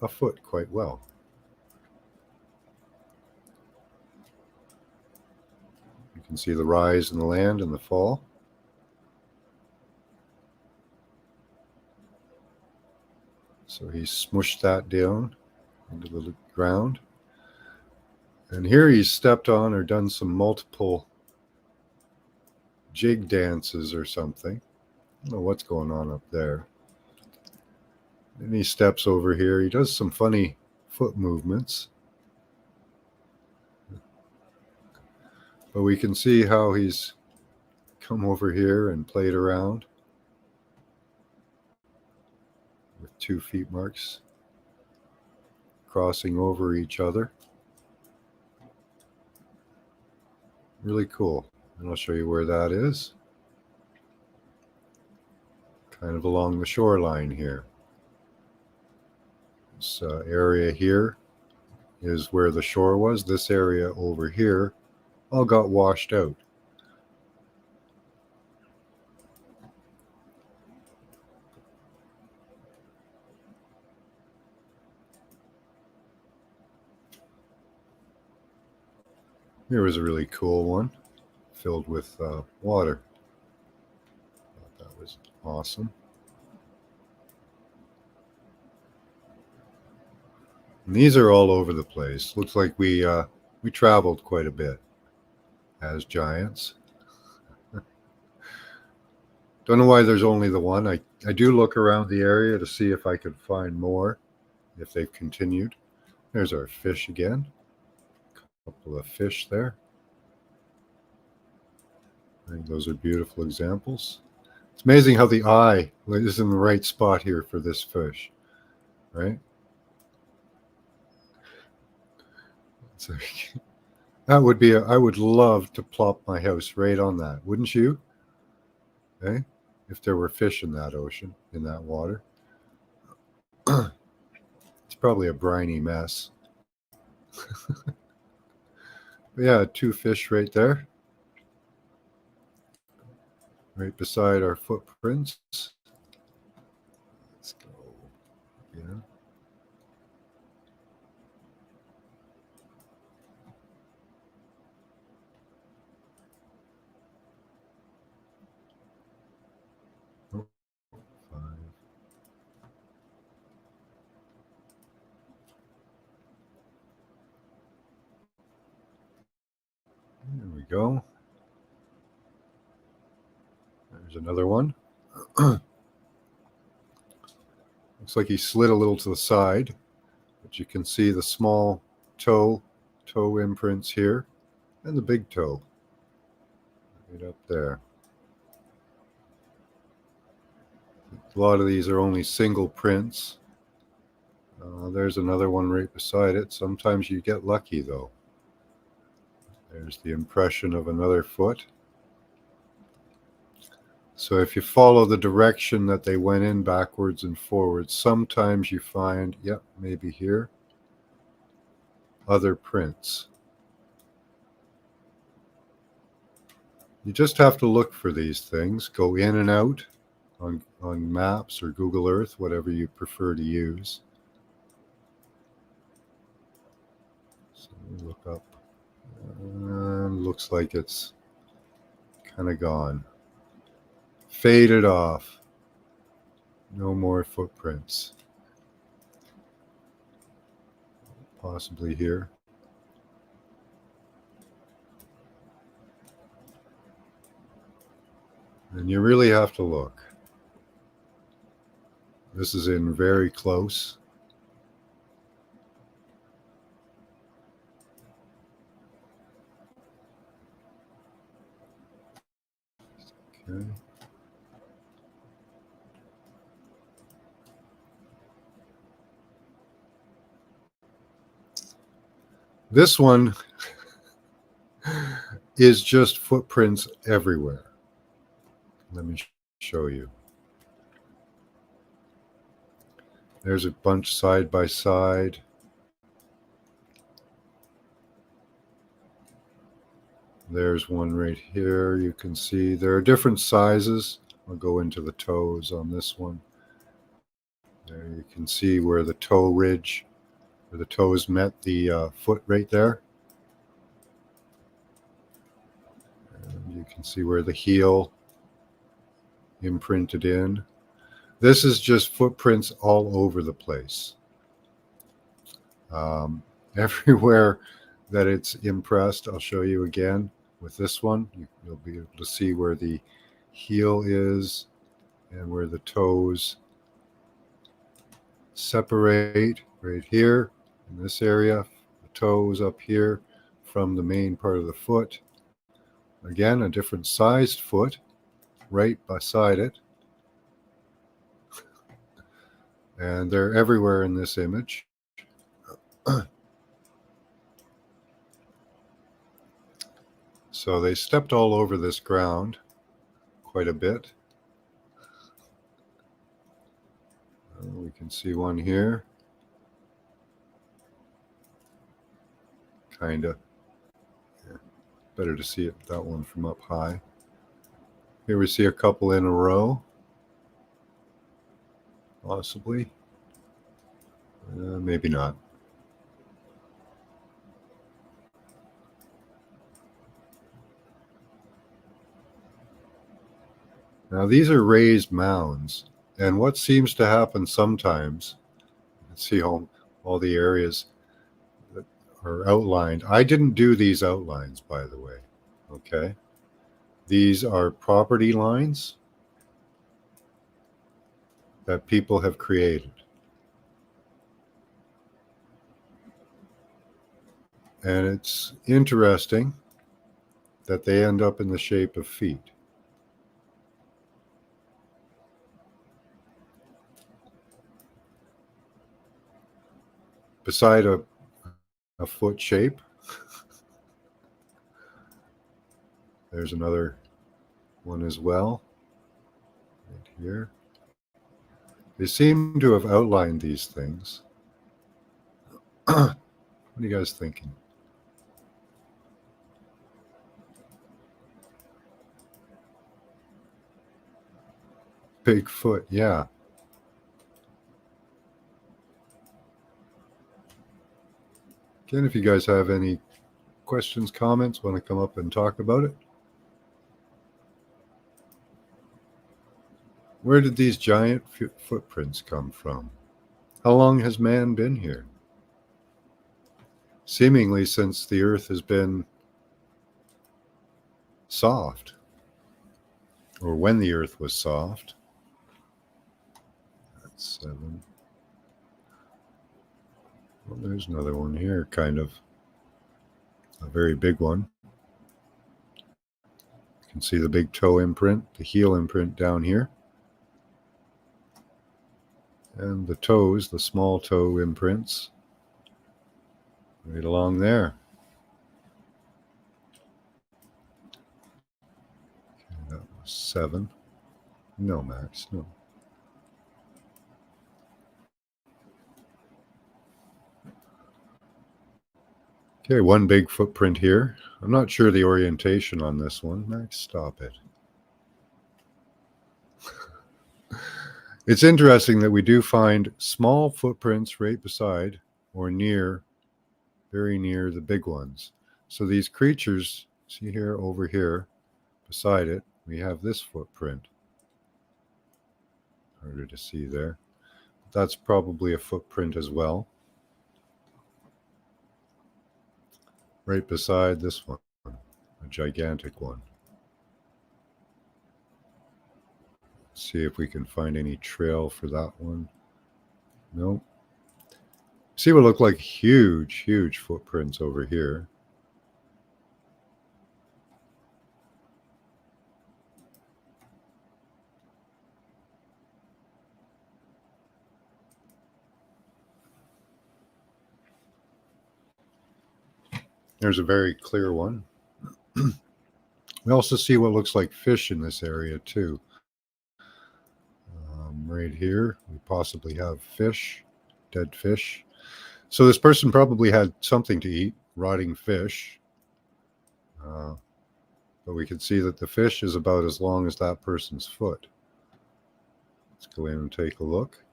a foot quite well. You can see the rise in the land and the fall. So he smushed that down into the ground. And here he's stepped on or done some multiple jig dances or something. I don't know what's going on up there. Then he steps over here. He does some funny foot movements. But we can see how he's come over here and played around with 2 feet marks crossing over each other. Really cool. And I'll show you where that is. Kind of along the shoreline here. This area here is where the shore was. This area over here all got washed out. Here was a really cool one, filled with water. That was awesome. And these are all over the place. Looks like we traveled quite a bit as giants. Don't know why there's only the one. I do look around the area to see if I could find more, if they've continued. There's our fish again. A couple of fish there. I think those are beautiful examples. It's amazing how the eye is in the right spot here for this fish, right? So that would be I would love to plop my house right on that, wouldn't you? Okay? If there were fish in that ocean, in that water. It's probably a briny mess. But yeah, 2 fish right there. Right beside our footprints. Let's go. Yeah. Oh, 5. There we go. There's another one. Looks like he slid a little to the side, but you can see the small toe imprints here and the big toe right up there. A lot of these are only single prints. There's another one right beside it. Sometimes you get lucky though. There's the impression of another foot. So if you follow the direction that they went in backwards and forwards, sometimes you find, yep, maybe here, other prints. You just have to look for these things, go in and out on maps or Google Earth, whatever you prefer to use. So we look up, and looks like it's kind of gone. Faded off. No more footprints. Possibly here. And you really have to look. This is in very close. Okay. This one is just footprints everywhere. Let me show you. There's a bunch side by side. There's one right here. You can see there are different sizes. I'll go into the toes on this one. There you can see where the toe ridge, where the toes met the foot right there. And you can see where the heel imprinted in. This is just footprints all over the place. Everywhere that it's impressed, I'll show you again with this one. You'll be able to see where the heel is and where the toes separate right here in this area. The toes up here from the main part of the foot. Again, a different sized foot right beside it. And they're everywhere in this image. So they stepped all over this ground quite a bit. We can see one here. Kinda. Yeah. Better to see it, that one from up high. Here we see a couple in a row. Possibly. Maybe not. Now these are raised mounds, and what seems to happen sometimes, let's see all the areas that are outlined. I didn't do these outlines, by the way, okay? These are property lines that people have created. And it's interesting that they end up in the shape of feet. Beside a foot shape, there's another one as well, right here. They seem to have outlined these things. What are you guys thinking? Bigfoot, yeah. Again, if you guys have any questions, comments, want to come up and talk about it. Where did these giant footprints come from? How long has man been here? Seemingly since the earth has been soft, or when the earth was soft. That's 7. Well, there's another one here, kind of a very big one. You can see the big toe imprint, the heel imprint down here. And the toes, the small toe imprints, right along there. Okay, that was 7. No, Max, no. Okay, one big footprint here. I'm not sure the orientation on this one. Max, stop it. It's interesting that we do find small footprints right beside or near, very near the big ones. So these creatures, see here, over here, beside it, we have this footprint. Harder to see there. That's probably a footprint as well. Right beside this one, a gigantic one. See if we can find any trail for that one. Nope. See what look like huge, huge footprints over here. There's a very clear one. We also see what looks like fish in this area too. Right here, we possibly have fish, dead fish. So this person probably had something to eat, rotting fish. But we can see that the fish is about as long as that person's foot. Let's go in and take a look.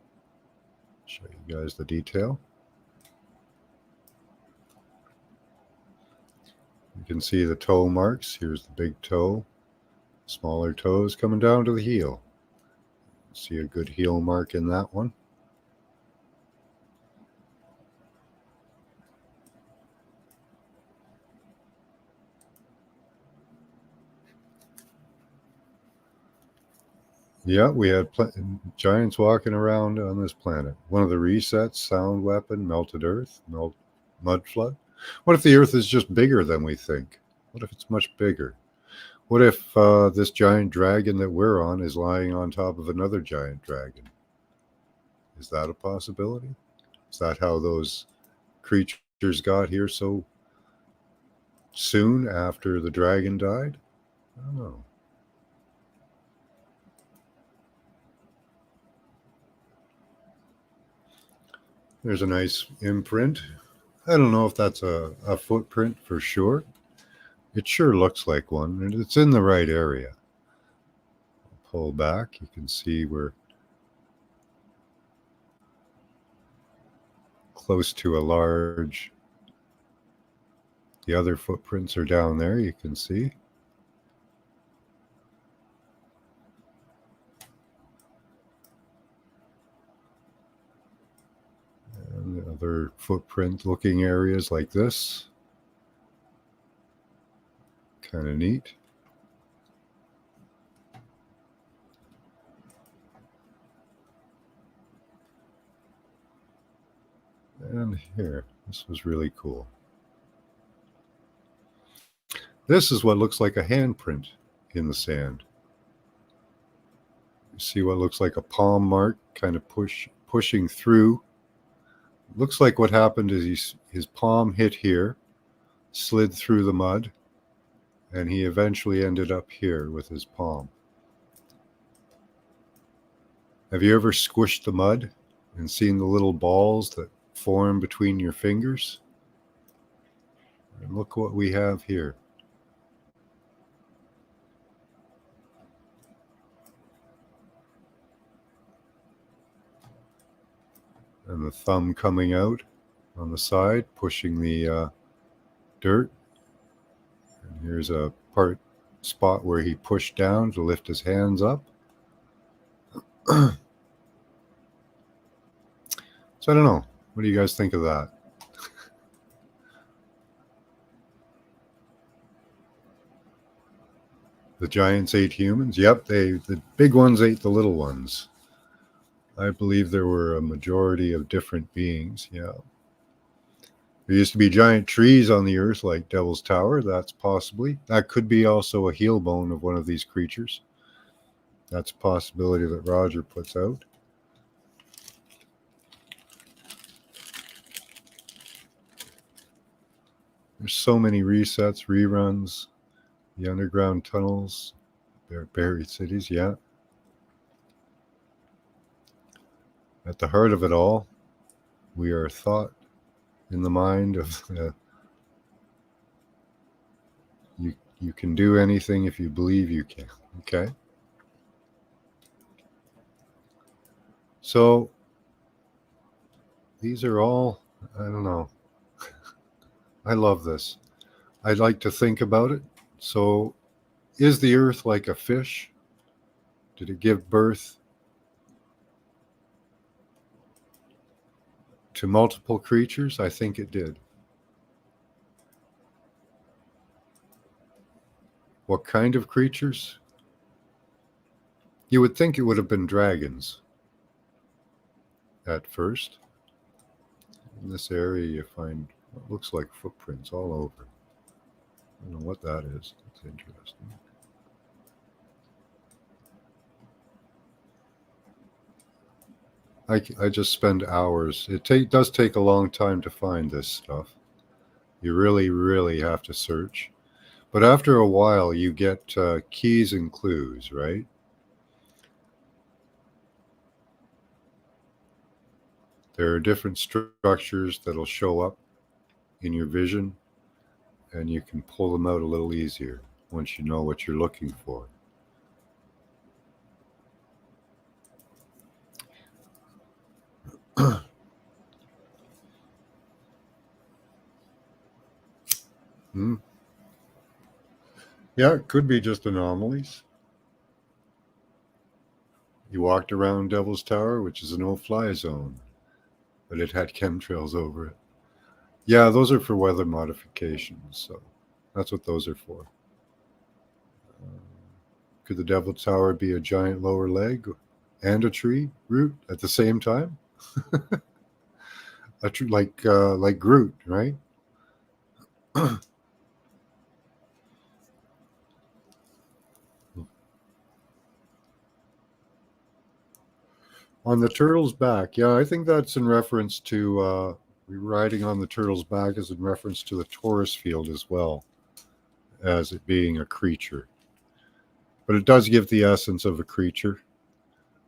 Show you guys the detail. You can see the toe marks. Here's the big toe, smaller toes coming down to the heel. See a good heel mark in that one. Yeah, we had giants walking around on this planet. One of the resets, sound weapon, melted earth, mud flood. What if the earth is just bigger than we think? What if it's much bigger? What if this giant dragon that we're on is lying on top of another giant dragon? Is that a possibility? Is that how those creatures got here so soon after the dragon died? I don't know. There's a nice imprint. I don't know if that's a footprint for sure. It sure looks like one, and it's in the right area. I'll pull back. You can see we're close to a large. The other footprints are down there, you can see. And other footprint looking areas like this. Kind of neat. And here, this was really cool. This is what looks like a handprint in the sand. You see what looks like a palm mark kind of pushing through. Looks like what happened is his palm hit here, slid through the mud, and he eventually ended up here with his palm. Have you ever squished the mud and seen the little balls that form between your fingers? And look what we have here. And the thumb coming out on the side, pushing the dirt. And here's a spot where he pushed down to lift his hands up. So I don't know. What do you guys think of that? The giants ate humans? Yep, the big ones ate the little ones. I believe there were a majority of different beings, yeah. There used to be giant trees on the earth like Devil's Tower. That could be also a heel bone of one of these creatures. That's a possibility that Roger puts out. There's so many resets, reruns, the underground tunnels, buried cities, yeah. At the heart of it all, we are thought in the mind of you can do anything if you believe you can. Okay. So these are all, I don't know. I love this. I'd like to think about it. So is the earth like a fish? Did it give birth to multiple creatures? I think it did. What kind of creatures? You would think it would have been dragons at first. In this area, you find what looks like footprints all over. I don't know what that is. That's interesting. I just spend hours. It does take a long time to find this stuff. You really, really have to search. But after a while, you get keys and clues, right? There are different structures that'll show up in your vision, and you can pull them out a little easier once you know what you're looking for. Hmm. Yeah, it could be just anomalies. You walked around Devil's Tower, which is a no-fly zone, but it had chemtrails over it. Yeah, those are for weather modifications, so that's what those are for. Could the Devil Tower be a giant lower leg and a tree root at the same time? Like Groot, right? On the turtle's back, yeah, I think that's in reference to riding on the turtle's back is in reference to the Taurus field as well as it being a creature. But it does give the essence of a creature.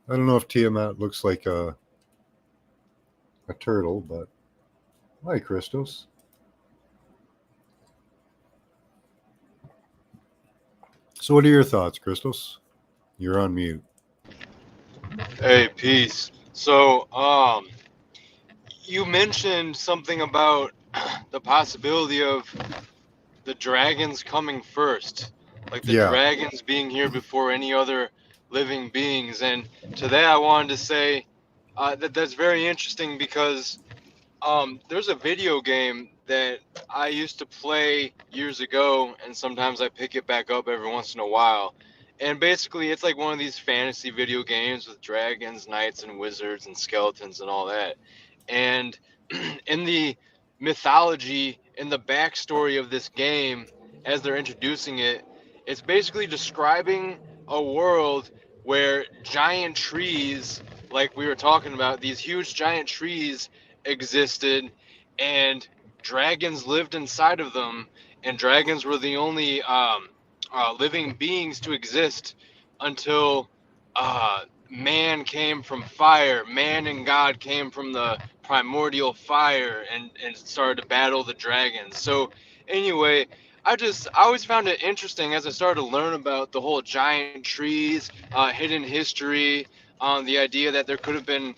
I don't know if Tiamat looks like a turtle, but hi, Christos. So, what are your thoughts, Christos? You're on mute. Hey, peace. So, you mentioned something about the possibility of the dragons coming first, like the Yeah. dragons being here before any other living beings. And to that, I wanted to say that's very interesting because there's a video game that I used to play years ago, and sometimes I pick it back up every once in a while. And basically, it's like one of these fantasy video games with dragons, knights, and wizards, and skeletons, and all that. And in the mythology, in the backstory of this game, as they're introducing it, it's basically describing a world where giant trees, like we were talking about, these huge giant trees existed, and dragons lived inside of them, and dragons were the only living beings to exist until man came from fire. Man and God came from the primordial fire and started to battle the dragons. So anyway, I always found it interesting as I started to learn about the whole giant trees, hidden history, the idea that there could have been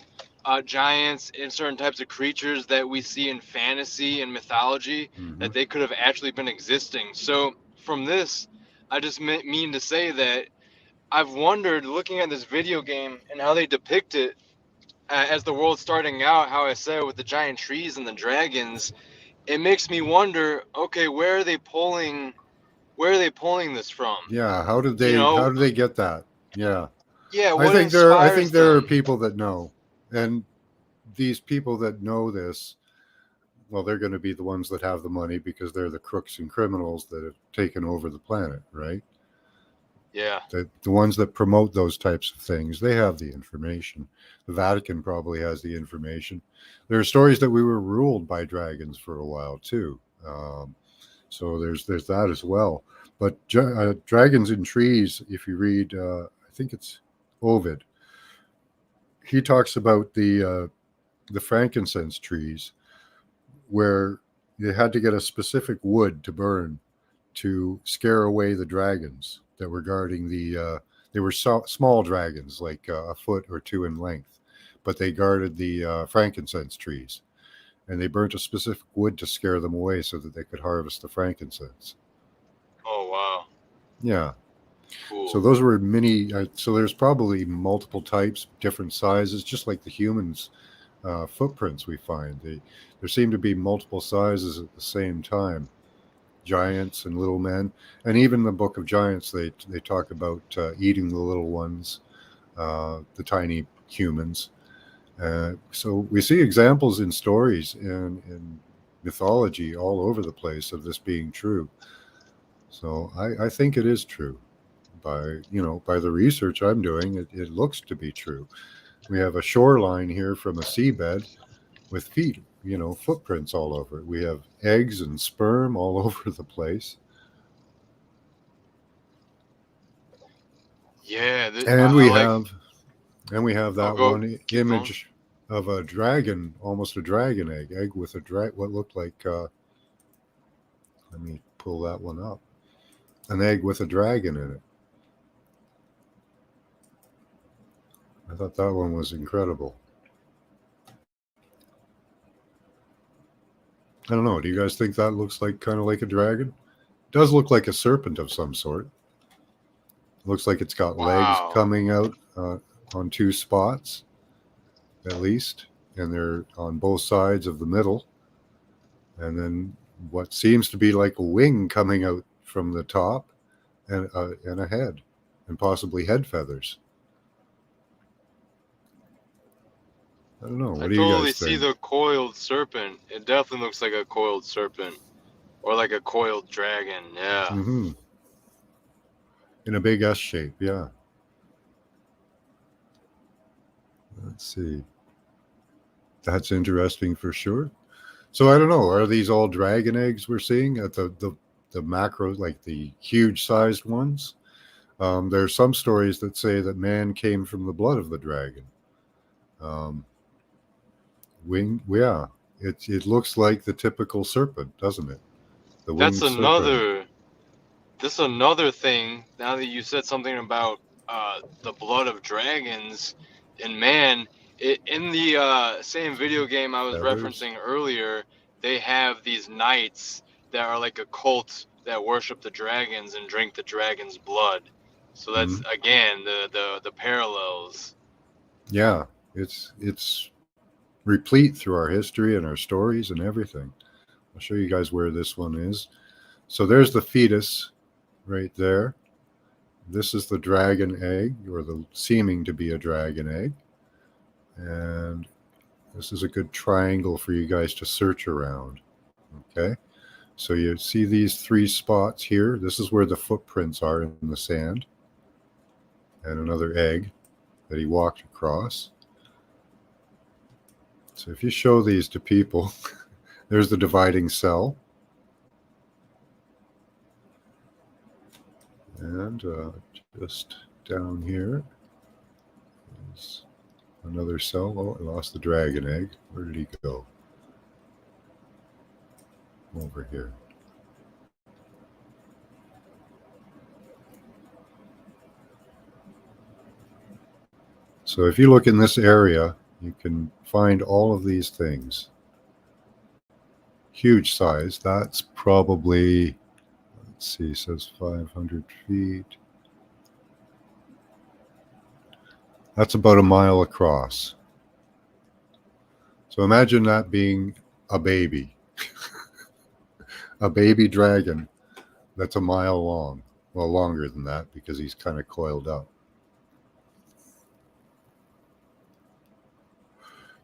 giants and certain types of creatures that we see in fantasy and mythology, Mm-hmm. that they could have actually been existing. So from this, I just mean to say that I've wondered, looking at this video game and how they depict it as the world starting out, how I said with the giant trees and the dragons, it makes me wonder, okay, where are they pulling this from? Yeah. You How know, did they get that? Yeah. yeah, I what think inspires there are them? people that know, and these people that know this, well, they're going to be the ones that have the money because they're the crooks and criminals that have taken over the planet, right? Yeah, The ones that promote those types of things, they have the information. The Vatican probably has the information. There are stories that we were ruled by dragons for a while too. So there's that as well. But dragons in trees, if you read, I think it's Ovid, he talks about the frankincense trees where they had to get a specific wood to burn to scare away the dragons that were guarding they were small dragons, like a foot or two in length, but they guarded the frankincense trees, and they burnt a specific wood to scare them away so that they could harvest the frankincense. Oh wow, Yeah. So cool. those were mini. So there's probably multiple types, different sizes, just like the humans' footprints we find. There seem to be multiple sizes at the same time, giants and little men, and even the Book of Giants they talk about eating the little ones, the tiny humans. So we see examples in stories and in mythology all over the place of this being true. So I think it is true. By the research I'm doing, it looks to be true. We have a shoreline here from a seabed with feet, footprints all over it. We have eggs and sperm all over the place. Yeah, And I we like. have Oh, that go. one Keep going. image of a dragon, almost a dragon egg with what looked like let me pull that one up. An egg with a dragon in it. I thought that one was incredible. I don't know. Do you guys think that looks like kind of like a dragon? It does look like a serpent of some sort. It looks like it's got legs Wow. coming out on two spots, at least, and they're on both sides of the middle. And then what seems to be like a wing coming out from the top, and a head, and possibly head feathers. I don't know. I What do you totally guys see think? the coiled serpent. It definitely looks like a coiled serpent or like a coiled dragon. Yeah. Mm-hmm. In a big S shape, yeah. Let's see. That's interesting for sure. So I don't know. Are these all dragon eggs we're seeing at the macro, like the huge sized ones? There's some stories that say that man came from the blood of the dragon. Um, yeah, it looks like the typical serpent, doesn't it? The That's winged serpent. another. This is another thing. Now that you said something about the blood of dragons and man, in the same video game I was Feathers. referencing earlier, they have these knights that are like a cult that worship the dragons and drink the dragon's blood. So that's Hmm. again the parallels. Yeah, it's replete through our history and our stories and everything. I'll show you guys where this one is. So there's the fetus right there. This is the dragon egg, or the seeming to be a dragon egg. And this is a good triangle for you guys to search around. Okay. So you see these three spots here. This is where the footprints are in the sand. And another egg that he walked across. So if you show these to people, there's the dividing cell. And just down here is another cell. Oh, I lost the dragon egg. Where did he go? Over here. So if you look in this area, you can find all of these things. Huge size. That's probably, let's see, it says 500 feet. That's about a mile across. So imagine that being a baby. A baby dragon that's a mile long. Well, longer than that because he's kind of coiled up.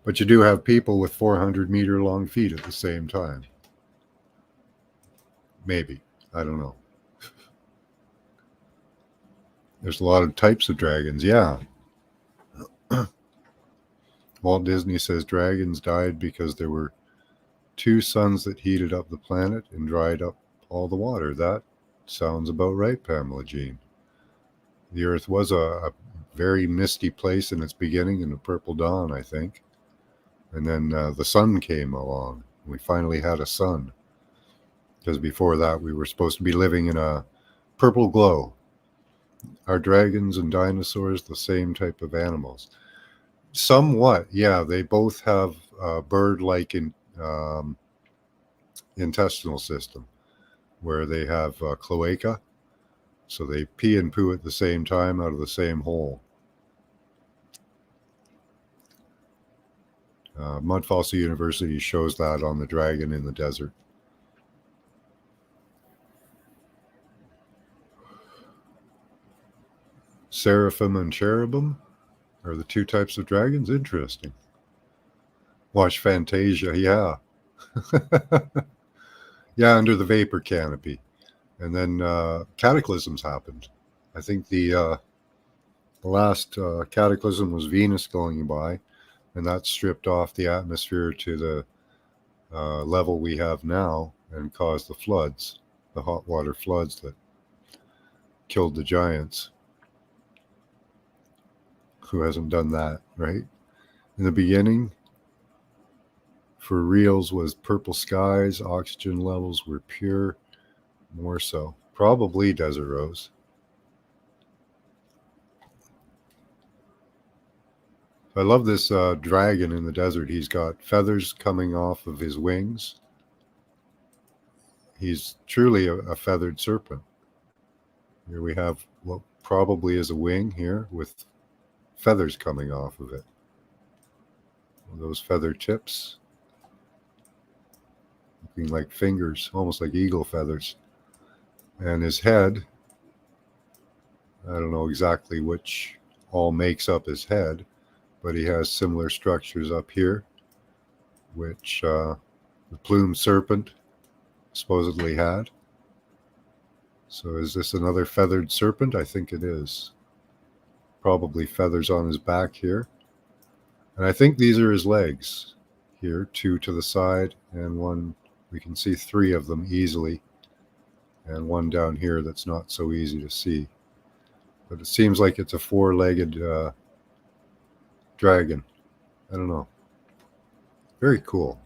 But you do have people with 400-meter long feet at the same time. Maybe. I don't know. There's a lot of types of dragons. Yeah. Walt Disney says dragons died because there were two suns that heated up the planet and dried up all the water. That sounds about right, Pamela Jean. The Earth was a very misty place in its beginning, in the purple dawn, I think. And then the sun came along. We finally had a sun. Because before that, we were supposed to be living in a purple glow. Are dragons and dinosaurs the same type of animals? Somewhat, yeah. They both have a bird-like intestinal system where they have cloaca. So they pee and poo at the same time out of the same hole. MudFossil University shows that on the dragon in the desert. Seraphim and cherubim are the two types of dragons. Interesting. Watch Fantasia, yeah. Yeah, under the vapor canopy. And then cataclysms happened. I think the last cataclysm was Venus going by, and that stripped off the atmosphere to the level we have now and caused the floods, the hot water floods that killed the giants. Who hasn't done that, right? In the beginning, for reals was purple skies, oxygen levels were pure, more so. Probably desert rose. I love this dragon in the desert. He's got feathers coming off of his wings. He's truly a feathered serpent. Here we have what probably is a wing here with feathers coming off of it. Those feather tips looking like fingers, almost like eagle feathers. And his head, I don't know exactly which all makes up his head, but he has similar structures up here, which the plumed serpent supposedly had. So is this another feathered serpent? I think it is. Probably feathers on his back here. And I think these are his legs here, two to the side and one, we can see three of them easily, and one down here that's not so easy to see. But it seems like it's a four-legged dragon. I don't know. Very cool.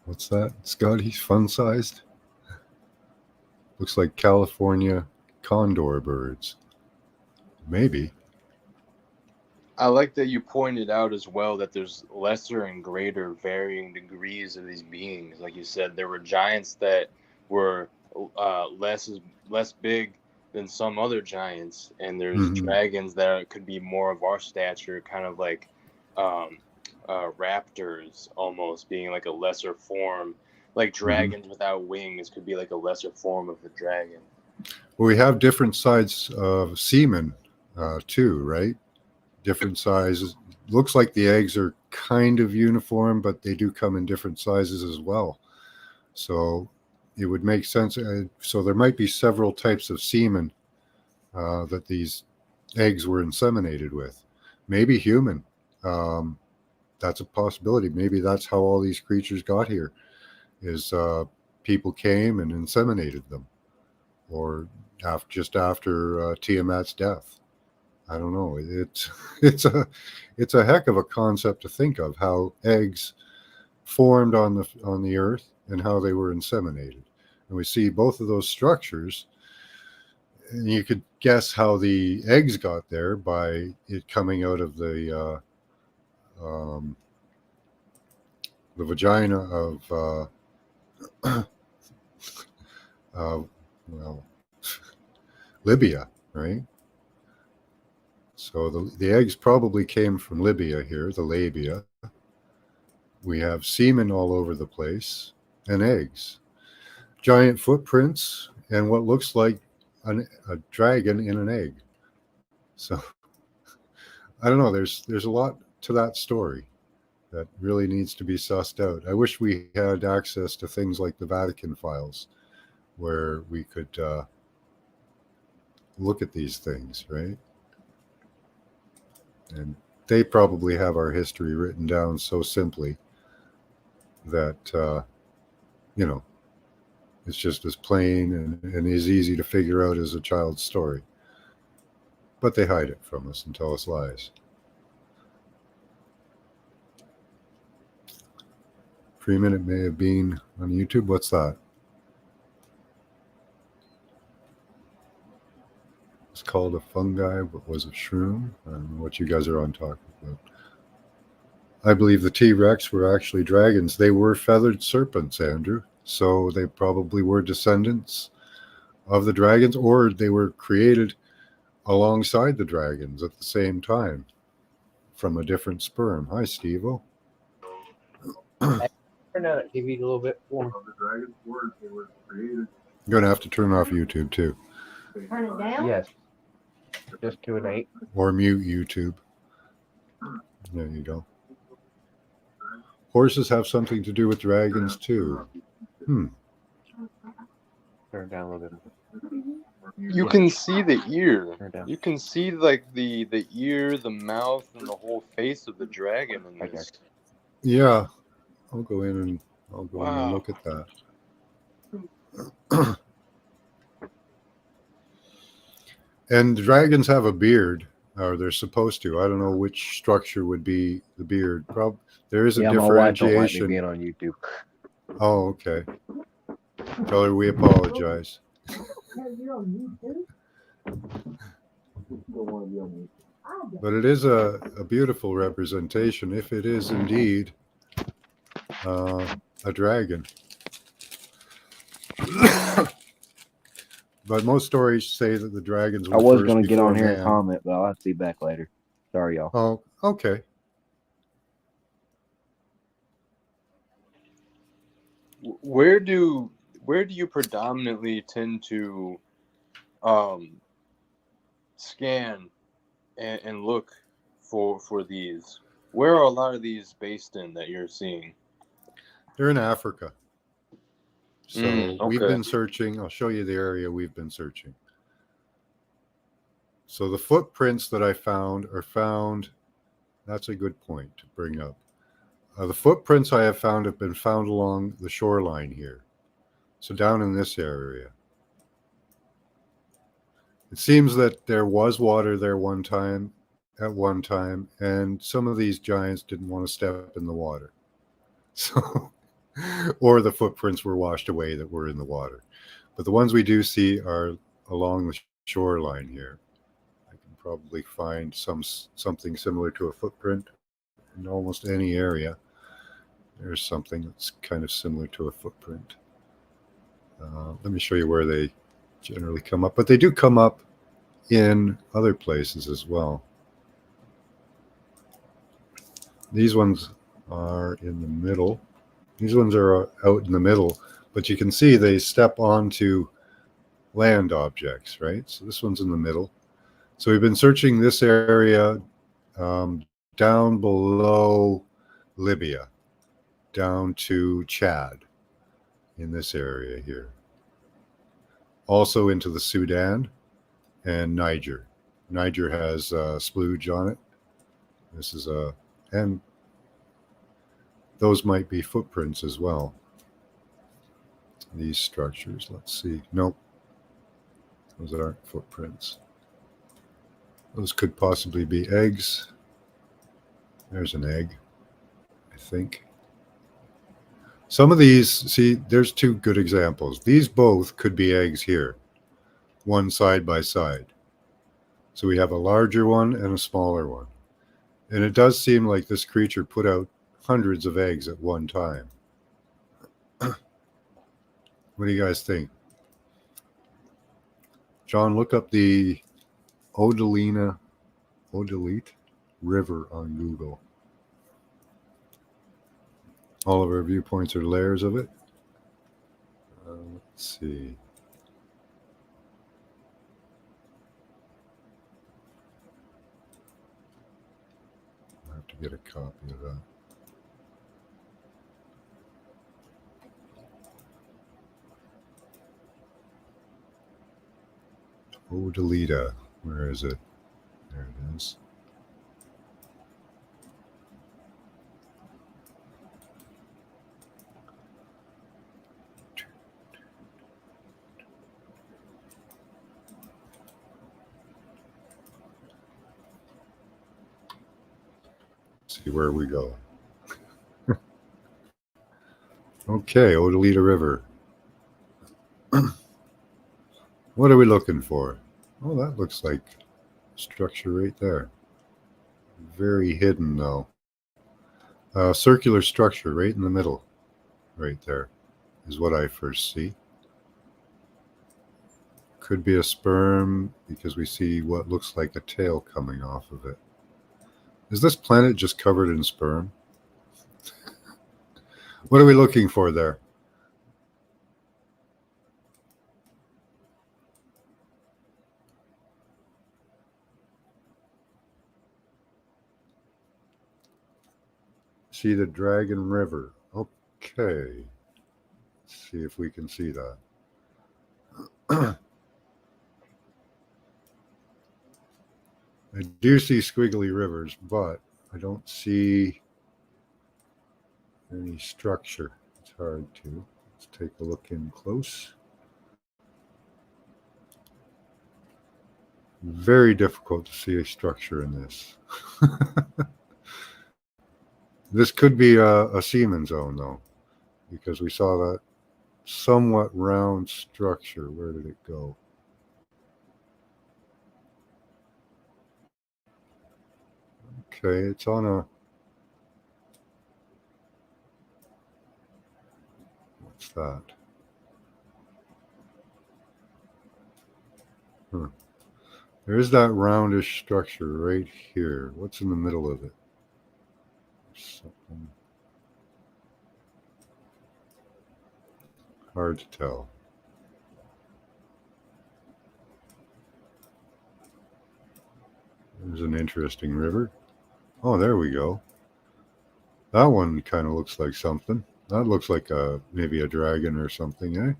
What's that, Scotty? Fun-sized? Looks like California condor birds. Maybe. I like that you pointed out as well that there's lesser and greater varying degrees of these beings. Like you said, there were giants that were less big than some other giants, and there's dragons that could be more of our stature, kind of like raptors, almost being like a lesser form. Like dragons without wings could be like a lesser form of the dragon. Well, we have different sides of semen too, right? Different sizes. Looks like the eggs are kind of uniform, but they do come in different sizes as well. So it would make sense. So there might be several types of semen that these eggs were inseminated with. Maybe human. That's a possibility. Maybe that's how all these creatures got here, is people came and inseminated them, or just after Tiamat's death. I don't know. It's a heck of a concept to think of, how eggs formed on the earth and how they were inseminated. And we see both of those structures, and you could guess how the eggs got there by it coming out of the vagina of well, Libya, right? So the eggs probably came from Libya here, the labia. We have semen all over the place, and eggs. Giant footprints, and what looks like a dragon in an egg. So, I don't know, there's a lot to that story that really needs to be sussed out. I wish we had access to things like the Vatican files, where we could look at these things, right? And they probably have our history written down so simply that you know, it's just as plain and as easy to figure out as a child's story. But they hide it from us and tell us lies. Freeman, it may have been on YouTube. What's that? It's called a fungi, but was it shroom? I don't know what you guys are on talking about. I believe the T-Rex were actually dragons. They were feathered serpents, Andrew. So they probably were descendants of the dragons, or they were created alongside the dragons at the same time from a different sperm. Hi, Steve-O. Turn down that TV a little bit for me. The dragons were, they were created. You're going to have to turn off YouTube too. Turn it down? Yes. Just to an 8. Or mute YouTube. There you go. Horses have something to do with dragons too. Turn it down a little bit. You can see the ear. Turn it down. You can see like the ear, the mouth, and the whole face of the dragon in Okay. this. Yeah. I'll go in and look at that. And dragons have a beard, or they're supposed to. I don't know which structure would be the beard. There is a My wife don't like me differentiation. being on YouTube. Oh, okay. Tell her we apologize. But it is a beautiful representation, if it is indeed a dragon. But most stories say that the dragons were I was first going to get on before here and man. comment, but I'll have to be back later. Sorry, y'all. Oh, okay. Where do you predominantly tend to scan and look for these? Where are a lot of these based in that you're seeing? They're in Africa. So we've okay. been searching. I'll show you the area we've been searching. So the footprints that I found are found. That's a good point to bring up. The footprints I have been found along the shoreline here. So down in this area. It seems that there was water there at one time, and some of these giants didn't want to step in the water. So, or the footprints were washed away that were in the water. But the ones we do see are along the shoreline here. I can probably find something similar to a footprint in almost any area. There's something that's kind of similar to a footprint. Let me show you where they generally come up. But they do come up in other places as well. These ones are in the middle. These ones are out in the middle, but you can see they step onto land objects, right? So this one's in the middle. So we've been searching this area down below Libya, down to Chad in this area here. Also into the Sudan and Niger. Niger has splooge on it. This is and those might be footprints as well. These structures, let's see. Nope. Those aren't footprints. Those could possibly be eggs. There's an egg, I think. Some of these, see, there's two good examples. These both could be eggs here, one side by side. So we have a larger one and a smaller one. And it does seem like this creature put out hundreds of eggs at one time. What do you guys think? John, look up the Odolite River on Google. All of our viewpoints are layers of it. Let's see. I have to get a copy of that. Odolita, where is it? There it is. see where we go. Okay, Odalita River. What are we looking for? Oh, that looks like structure right there. Very hidden though. Circular structure right in the middle. Right there is what I first see. Could be a sperm because we see what looks like a tail coming off of it. Is this planet just covered in sperm? What are we looking for there? See the Dragon River. Okay. Let's see if we can see that. I do see squiggly rivers, but I don't see any structure. It's hard to. Let's take a look in close. Very difficult to see a structure in this. This could be a semen zone, though, because we saw that somewhat round structure. Where did it go? Okay, it's on a... What's that? Huh. There's that roundish structure right here. What's in the middle of it? Something hard to tell. There's an interesting river. Oh, there we go. That one kind of looks like something. That looks like maybe a dragon or something, eh?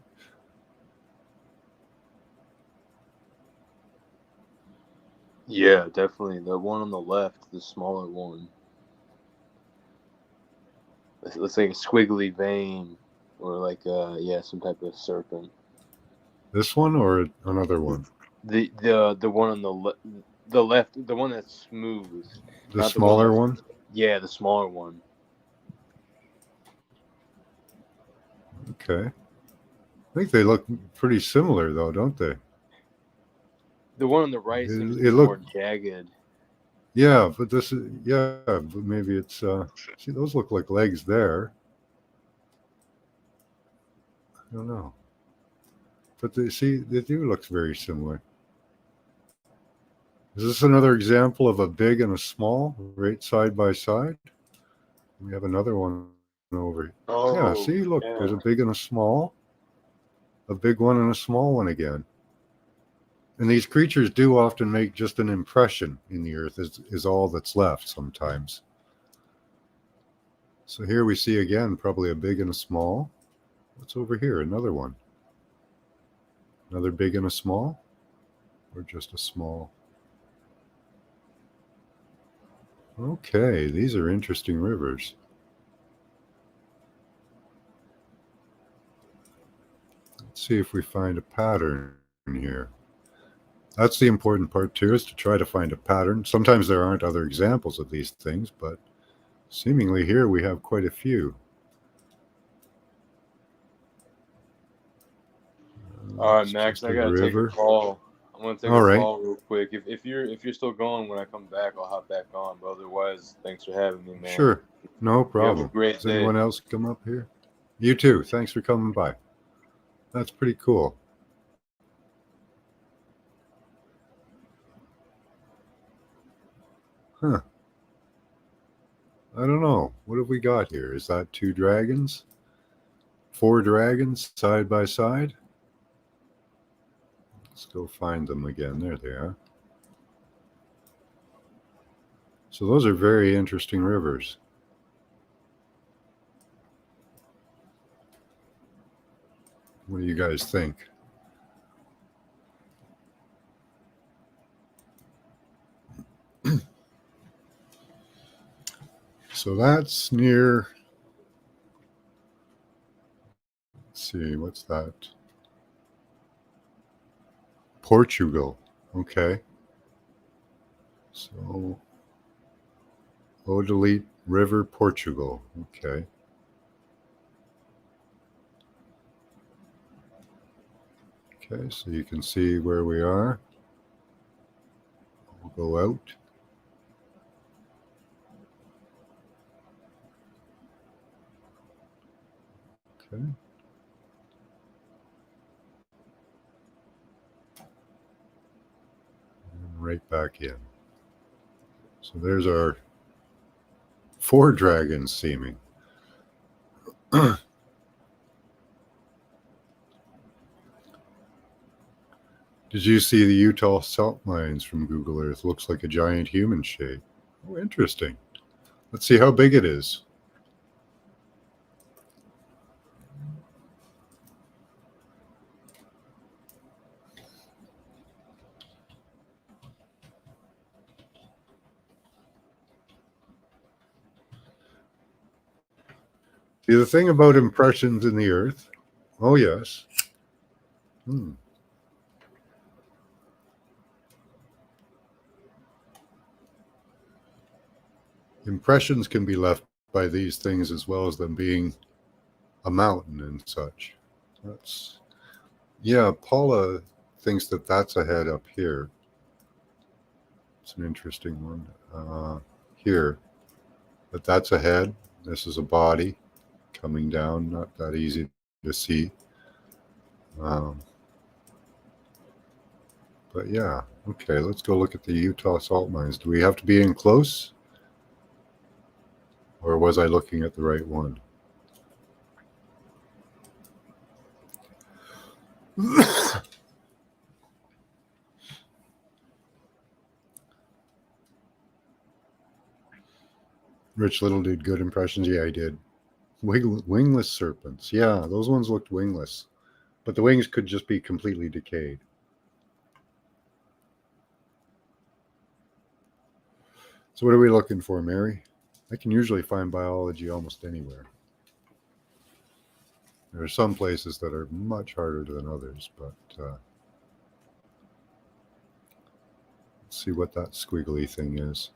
Yeah, definitely. The one on the left, the smaller one. Looks like a squiggly vein, or like some type of serpent. This one or another one? The one on the left, the one that's smooth. The smaller one? Yeah, the smaller one. Okay. I think they look pretty similar, though, don't they? The one on the right seems to be more jagged. Yeah, but this is... Yeah, but maybe it's... see, those look like legs there. I don't know. But they do look very similar. Is this another example of a big and a small, right side by side? We have another one over here. Oh, yeah, see, look, there's a big and a small, a big one and a small one again. And these creatures do often make just an impression in the earth is all that's left sometimes. So here we see again, probably a big and a small. What's over here? Another one. Another big and a small? Or just a small? Okay, these are interesting rivers. Let's see if we find a pattern here. That's the important part too, is to try to find a pattern. Sometimes there aren't other examples of these things, but seemingly here we have quite a few. All right, Max, I gotta take a call. I'm gonna take a call real quick. If you're still going when I come back, I'll hop back on. But otherwise, thanks for having me, man. Sure, no problem. You have a great Does day. anyone else come up here? You too. Thanks for coming by. That's pretty cool. Huh. I don't know. What have we got here? Is that 2 dragons? 4 dragons side by side? Let's go find them again. There they are. So those are very interesting rivers. What do you guys think? So that's near, let's see, what's that? Portugal. Okay. So Odalite River, Portugal. Okay. Okay, so you can see where we are. We'll go out. Okay. And right back in. So there's our 4 dragons seeming. Did you see the Utah salt mines from Google Earth? Looks like a giant human shape. Oh, interesting. Let's see how big it is. See, the thing about impressions in the earth. Oh, yes. Impressions can be left by these things as well as them being a mountain and such. That's, yeah, Paula thinks that that's a head up here. It's an interesting one. Here, but that's a head. This is a body coming down, not that easy to see. But yeah, okay, let's go look at the Utah salt mines. Do we have to be in close? Or was I looking at the right one? Rich Little did good impressions. Yeah, he did. Wingless serpents. Yeah, those ones looked wingless. But the wings could just be completely decayed. So what are we looking for, Mary? I can usually find biology almost anywhere. There are some places that are much harder than others, but let's see what that squiggly thing is.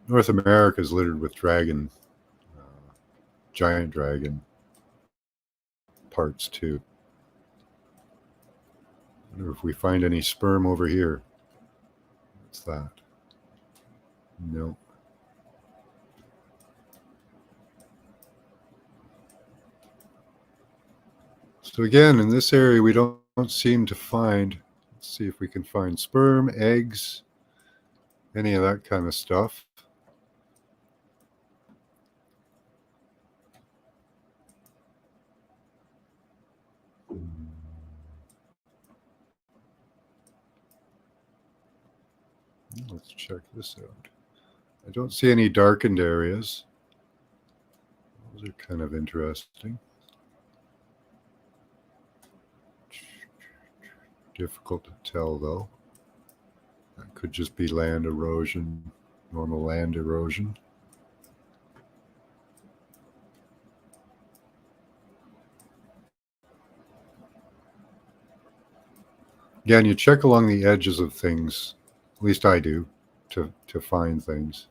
North America is littered with dragon, giant dragon parts too. I wonder if we find any sperm over here. What's that? No. So again, in this area, we don't seem to find, let's see if we can find sperm, eggs, any of that kind of stuff. Let's check this out. I don't see any darkened areas. Those are kind of interesting. Difficult to tell, though. That could just be land erosion, normal land erosion. Again, you check along the edges of things, at least I do, to find things.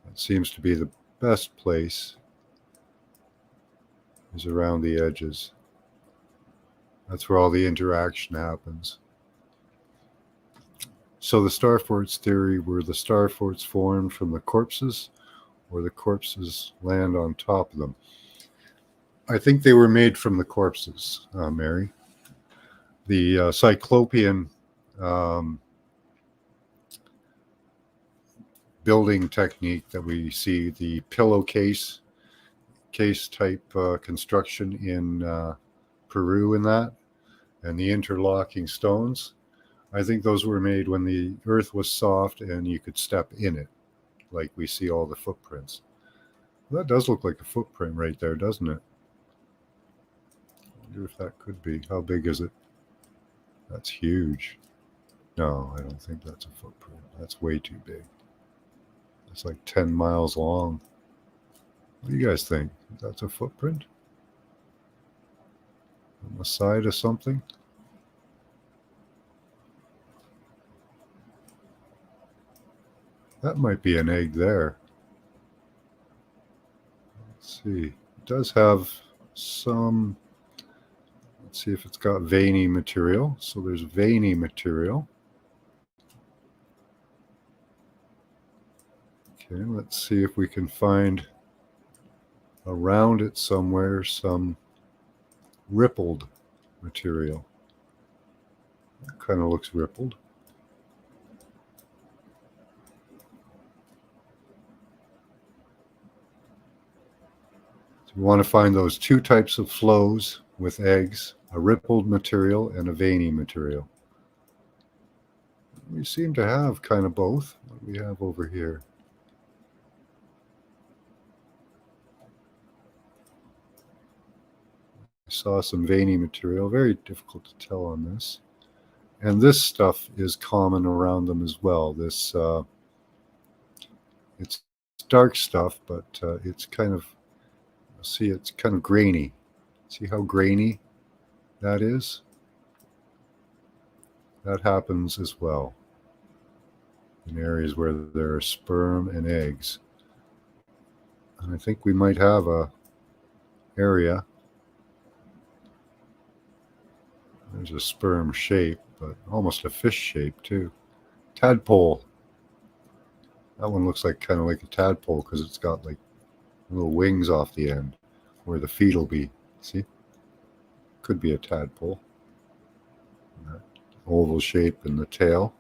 That seems to be the best place, is around the edges. That's where all the interaction happens. So the star forts theory, were the star forts formed from the corpses, or the corpses land on top of them? I think they were made from the corpses, Mary. The Cyclopean building technique that we see, the pillowcase type construction in Peru and that, and the interlocking stones, I think those were made when the earth was soft and you could step in it, like we see all the footprints. That does look like a footprint right there, doesn't it? I wonder if that could be. How big is it? That's huge. No, I don't think that's a footprint. That's way too big. It's like 10 miles long. What do you guys think? That's a footprint? On the side of something? That might be an egg there. Let's see. It does have some. Let's see if it's got veiny material. So there's veiny material. Okay, let's see if we can find around it somewhere some rippled material. It kind of looks rippled. So we want to find those two types of flows with eggs, a rippled material and a veiny material. We seem to have kind of both. What do we have over here? I saw some veiny material, very difficult to tell on this. And this stuff is common around them as well. This, it's dark stuff, but it's kind of, see, it's kind of grainy. See how grainy that is? That happens as well in areas where there are sperm and eggs. And I think we might have a area. There's a sperm shape, but almost a fish shape too. Tadpole. That one looks like kind of like a tadpole because it's got like little wings off the end where the feet will be. See? Could be a tadpole. That oval shape in the tail.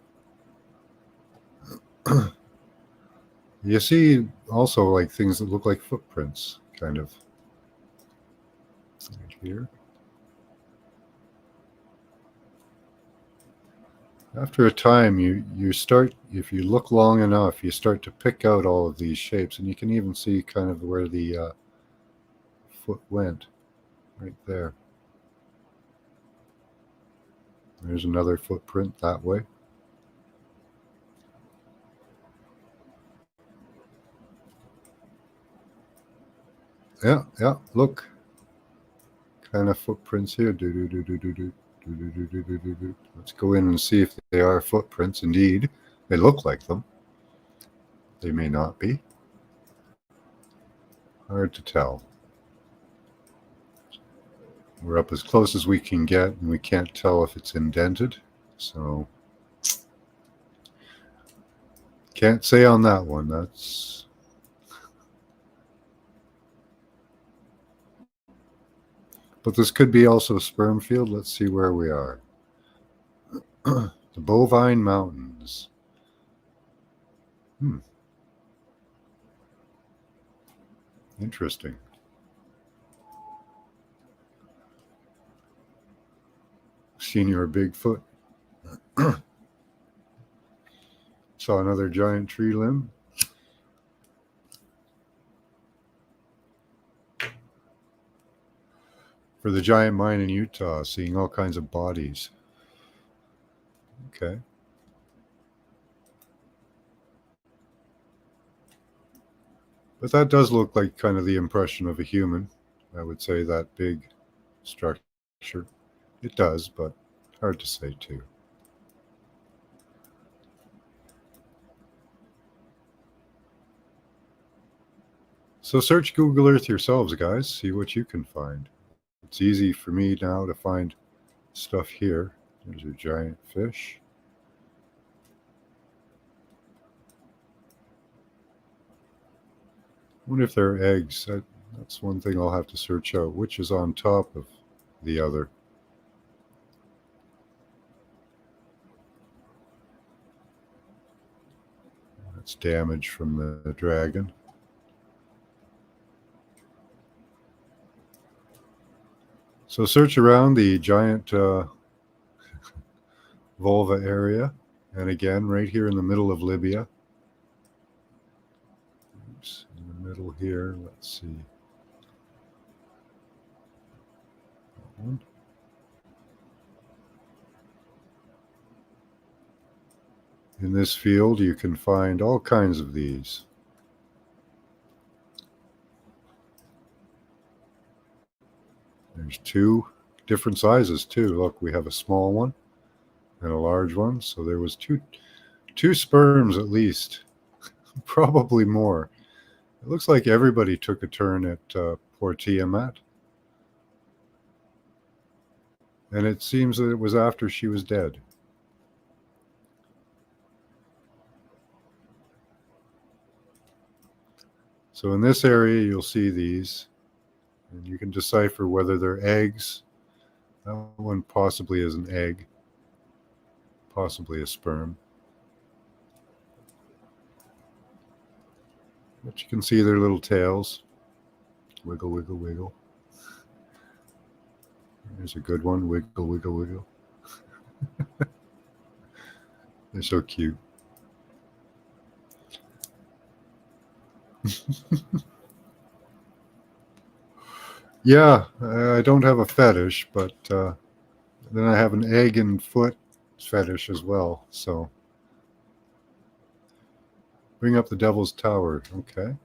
You see also like things that look like footprints, kind of. Right here. After a time, you start, if you look long enough, you start to pick out all of these shapes, and you can even see kind of where the foot went, right there. There's another footprint that way. Yeah, look. Kind of footprints here. Let's go in and see if they are footprints. Indeed, they look like them. They may not be. Hard to tell. We're up as close as we can get, and we can't tell if it's indented. So, can't say on that one. That's... But this could be also a sperm field. Let's see where we are. The Bovine Mountains. Interesting. Senior Bigfoot. Saw another giant tree limb. For the giant mine in Utah, seeing all kinds of bodies. Okay. But that does look like kind of the impression of a human. I would say that big structure. It does, but hard to say too. So search Google Earth yourselves, guys. See what you can find. It's easy for me now to find stuff here. There's a giant fish. I wonder if they're eggs. That's one thing I'll have to search out. Which is on top of the other? That's damage from the dragon. So search around the giant vulva area. And again, right here in the middle of Libya. Oops, in the middle here, let's see. That one. In this field, you can find all kinds of these. There's two different sizes too. Look, we have a small one and a large one. So there was two sperms at least Probably more. It looks like everybody took a turn at poor Tiamat. And it seems that it was after she was dead. So in this area, you'll see these. And you can decipher whether they're eggs. That one possibly is an egg. Possibly a sperm. But you can see their little tails. Wiggle, wiggle, wiggle. There's a good one. Wiggle, wiggle, wiggle. They're so cute. Yeah, I don't have a fetish, but then I have an egg and foot fetish as well. So bring up the Devil's Tower. Okay.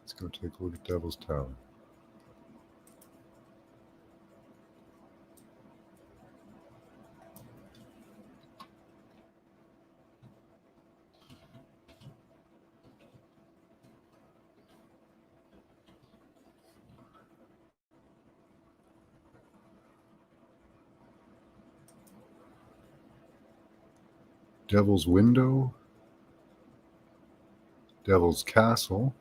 Let's go take a look at Devil's Tower. Devil's Window. Devil's Castle.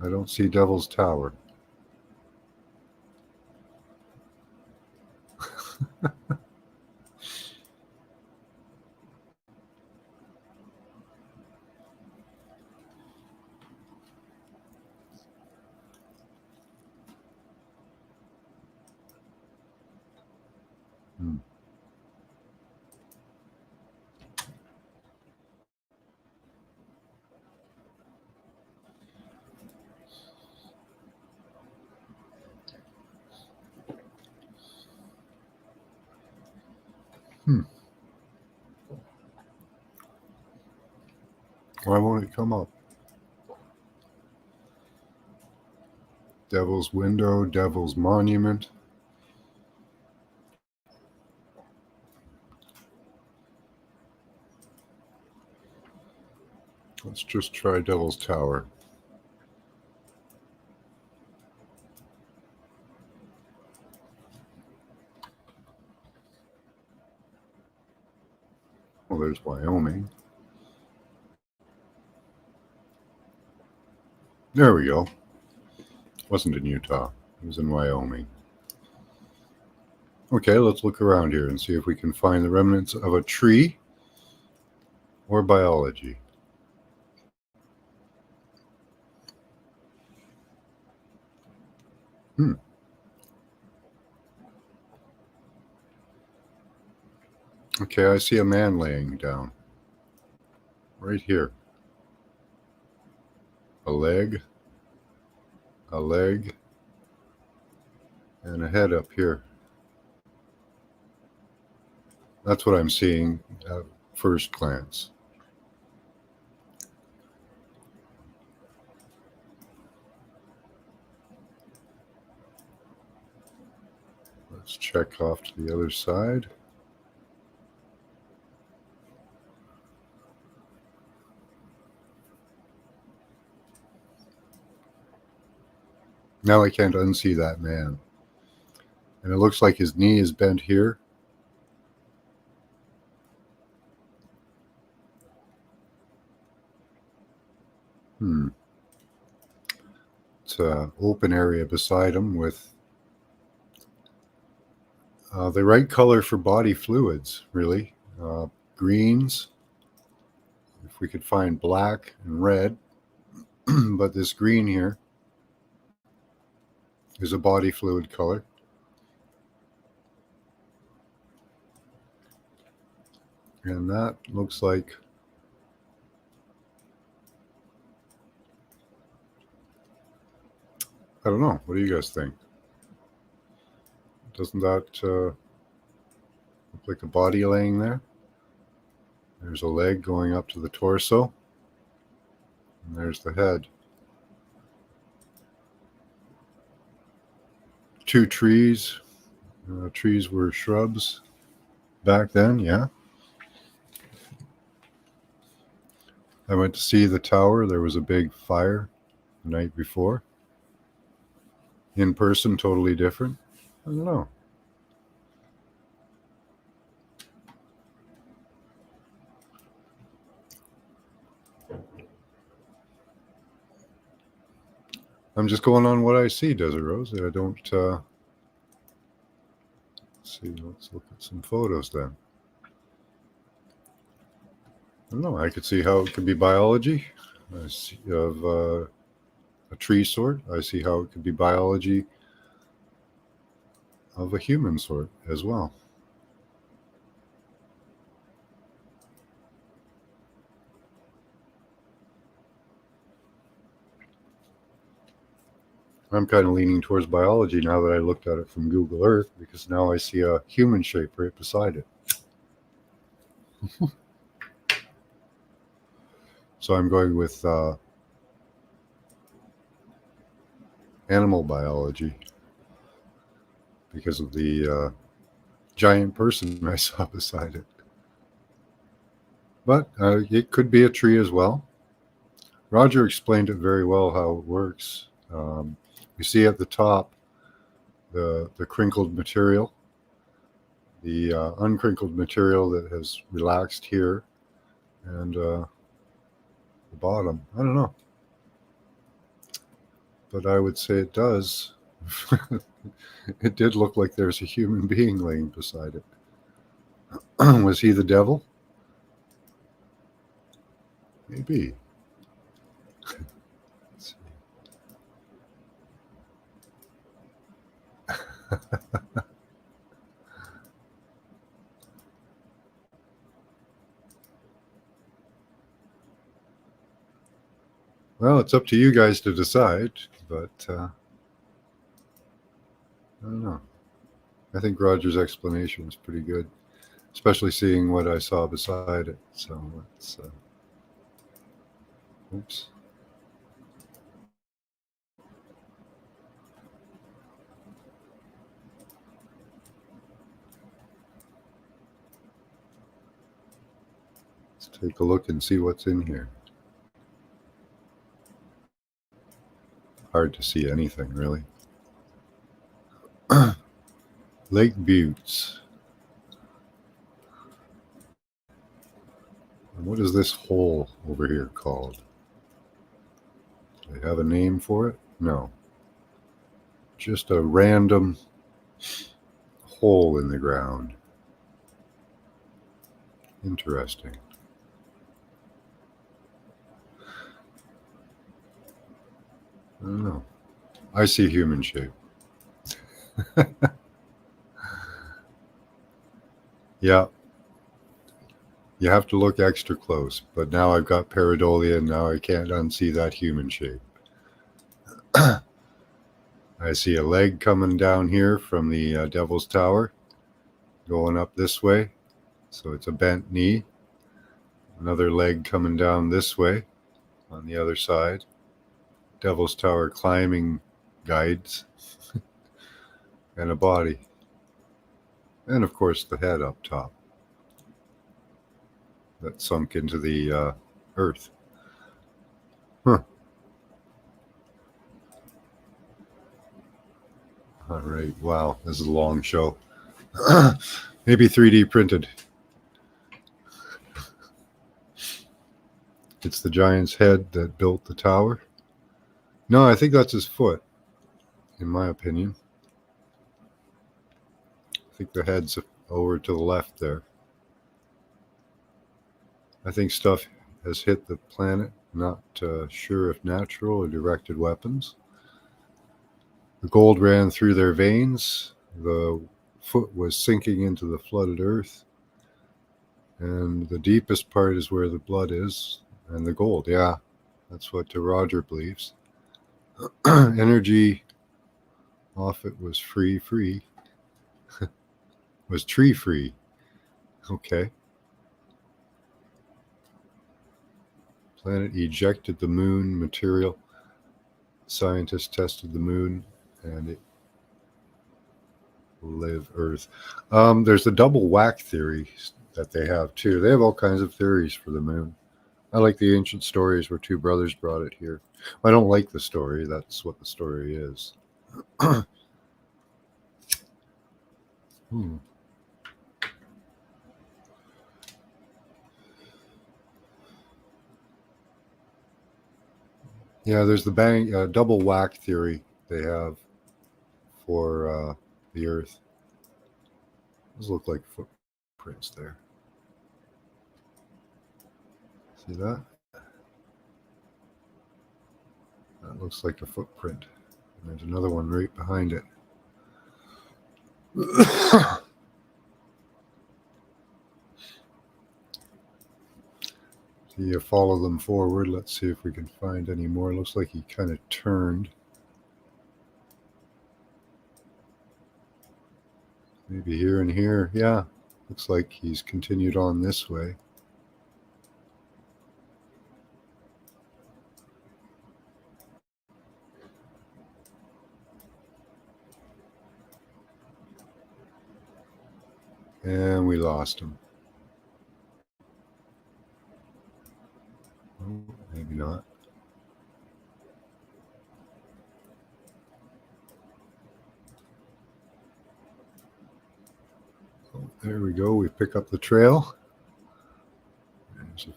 I don't see Devil's Tower. Hmm. Hmm. Why won't it come up? Devil's Window, Devil's Monument. Let's just try Devil's Tower. Well, there's Wyoming. There we go. Wasn't in Utah. It was in Wyoming. Okay, let's look around here and see if we can find the remnants of a tree or biology. Okay, I see a man laying down. Right here. A leg, and a head up here. That's what I'm seeing at first glance. Let's check off to the other side. Now I can't unsee that man. And it looks like his knee is bent here. It's an open area beside him with the right color for body fluids, really. Greens, if we could find black and red, but this green here is a body fluid color. And that looks like I don't know. What do you guys think? Doesn't that look like a body laying there? There's a leg going up to the torso. And there's the head. Two trees. Trees were shrubs back then, yeah. I went to see the tower. There was a big fire the night before. In person, totally different. I don't know. I'm just going on what I see, Desert Rose. I don't see. Let's look at some photos then. I don't know. I could see how it could be biology. I see of a tree sort. I see how it could be biology of a human sort as well. I'm kind of leaning towards biology now that I looked at it from Google Earth, because now I see a human shape right beside it. So I'm going with animal biology because of the giant person I saw beside it. But it could be a tree as well. Roger explained it very well how it works. You see at the top the crinkled material, the uncrinkled material that has relaxed here, and the bottom. I don't know, but I would say it does. It did look like there's a human being laying beside it. Was he the devil? Maybe. Let's see. Well, it's up to you guys to decide, but I don't know. I think Roger's explanation was pretty good, especially seeing what I saw beside it. So let's, oops. Let's take a look and see what's in here. Hard to see anything, really. Lake Buttes. And what is this hole over here called? Do they have a name for it? No. Just a random hole in the ground. Interesting. I don't know. I see human shape. Yeah. You have to look extra close, but now I've got pareidolia and now I can't unsee that human shape. I see a leg coming down here from the Devil's Tower, going up this way. So it's a bent knee. Another leg coming down this way on the other side. Devil's Tower climbing guides. And a body. And of course the head up top that sunk into the earth. Huh. All right. Wow. This is a long show. Maybe 3D printed. It's the giant's head that built the tower. No, I think that's his foot, in my opinion. I think the head's over to the left there. I think stuff has hit the planet. Not sure if natural or directed weapons. The gold ran through their veins. The foot was sinking into the flooded earth. And the deepest part is where the blood is. And the gold, yeah. That's what Roger believes. Energy off it was free. Was tree free. Okay. Planet ejected the moon material. Scientists tested the moon and it live Earth. There's the double whack theory that they have too. They have all kinds of theories for the moon. I like the ancient stories where two brothers brought it here. I don't like the story. That's what the story is. Hmm. Yeah, there's the double whack theory they have for the Earth. Those look like footprints there. See that? That looks like a footprint. And there's another one right behind it. So you follow them forward. Let's see if we can find any more. Looks like he kind of turned. Maybe here and here. Yeah, looks like he's continued on this way. And we lost him. Oh, maybe not. Oh, there we go. We pick up the trail. There's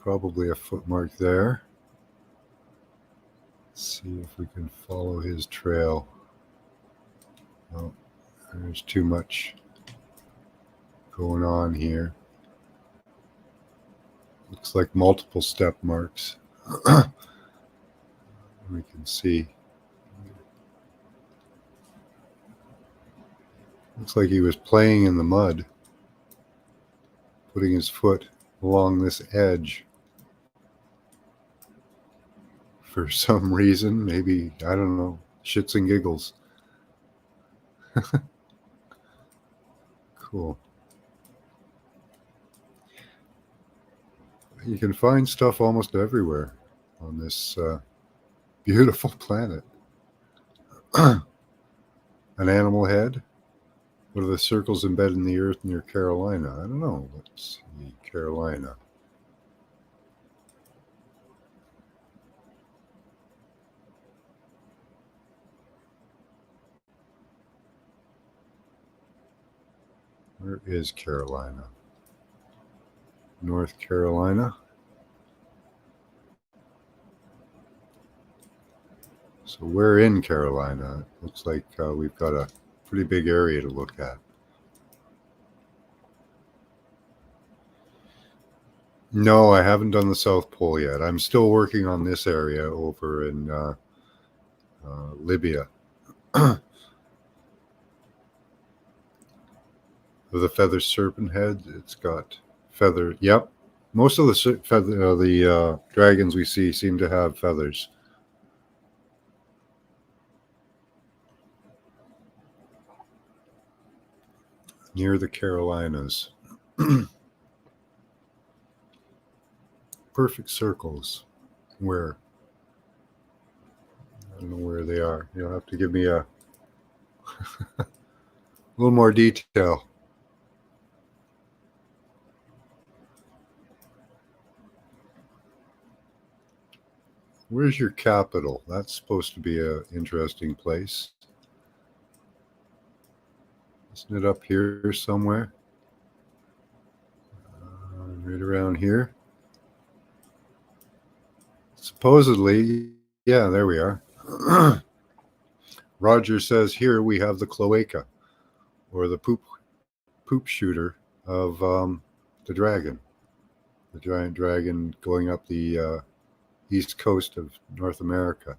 probably a foot mark there. Let's see if we can follow his trail. Oh, there's too much going on here. Looks like multiple step marks. We can see. Looks like he was playing in the mud, putting his foot along this edge for some reason. Maybe, I don't know, shits and giggles. Cool. You can find stuff almost everywhere on this beautiful planet. An animal head. What are the circles embedded in the earth near Carolina? I don't know. Let's see. Carolina. Where is Carolina? North Carolina. So we're in Carolina. It looks like we've got a pretty big area to look at. No, I haven't done the South Pole yet. I'm still working on this area over in Libya. The feather serpent head, it's got feather. Yep, most of the dragons we see seem to have feathers. Near the Carolinas. Perfect circles. Where? I don't know where they are. You'll have to give me a little more detail. Where's your capital? That's supposed to be an interesting place. Isn't it up here somewhere? Right around here. Supposedly, yeah, there we are. Roger says here we have the cloaca, or the poop shooter of the dragon. The giant dragon going up the east coast of North America.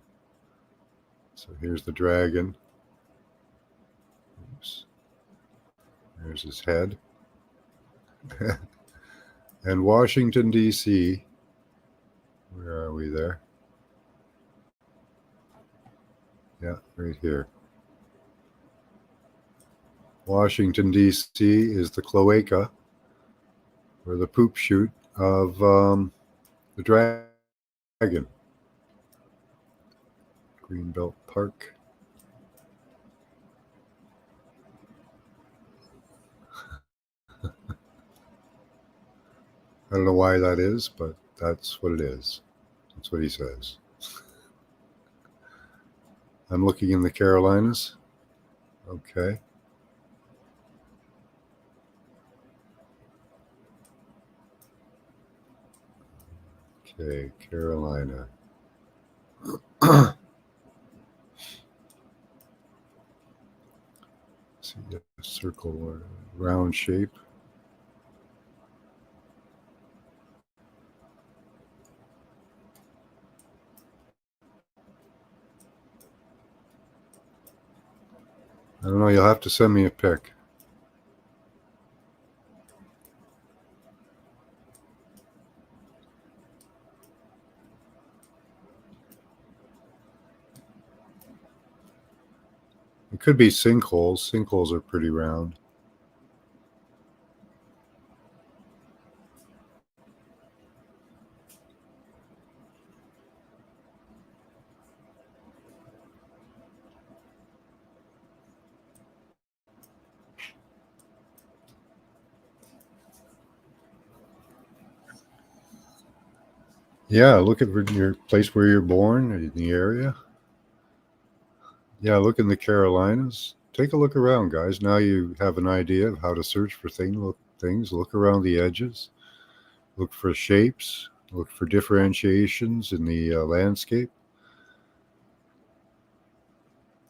So here's the dragon. Oops. There's his head. And Washington, D.C. Where are we there? Yeah, right here. Washington, D.C. is the cloaca, or the poop chute of the dragon. Greenbelt Park. I don't know why that is, but That's what it is. That's what he says. I'm looking in the Carolinas. Okay. Okay, Carolina. See a circle or round shape. I don't know, you'll have to send me a pic. It could be sinkholes. Sinkholes are pretty round. Yeah, look at your place where you're born in the area. Yeah, look in the Carolinas. Take a look around, guys. Now you have an idea of how to search for things. Look around the edges. Look for shapes. Look for differentiations in the landscape.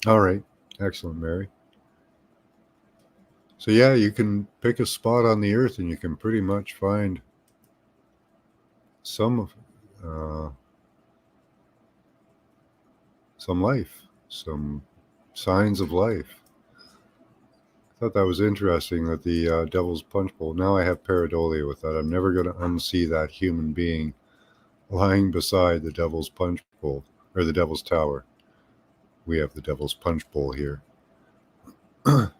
All right. Excellent, Mary. So yeah, you can pick a spot on the earth and you can pretty much find some life, some signs of life. I thought that was interesting that the Devil's Punch Bowl. Now I have pareidolia with that. I'm never going to unsee that human being lying beside the Devil's Punch Bowl or the Devil's Tower. We have the Devil's Punch Bowl here. And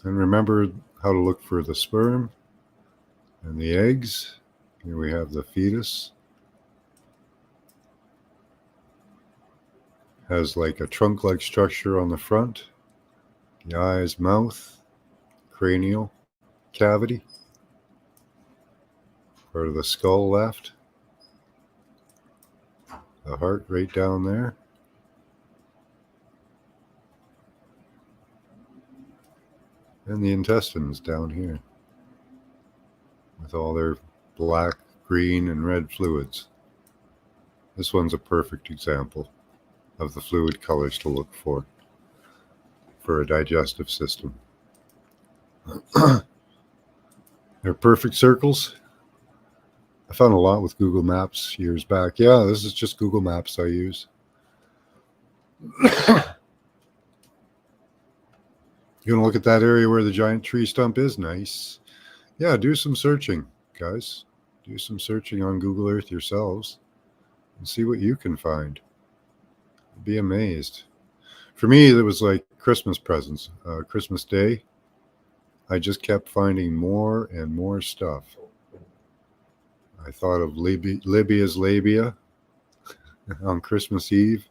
remember how to look for the sperm and the eggs. Here we have the fetus. Has like a trunk-like structure on the front. The eyes, mouth, cranial cavity. Part of the skull left. The heart right down there. And the intestines down here. With all their black, green, and red fluids. This one's a perfect example of the fluid colors to look for a digestive system. They're perfect circles. I found a lot with Google Maps years back. Yeah, this is just Google Maps I use. You want to look at that area where the giant tree stump is? Nice. Yeah, do some searching, guys. Do some searching on Google Earth yourselves and see what you can find. Be amazed. For me, it was like Christmas presents. Christmas Day, I just kept finding more and more stuff. I thought of Libya's labia on Christmas Eve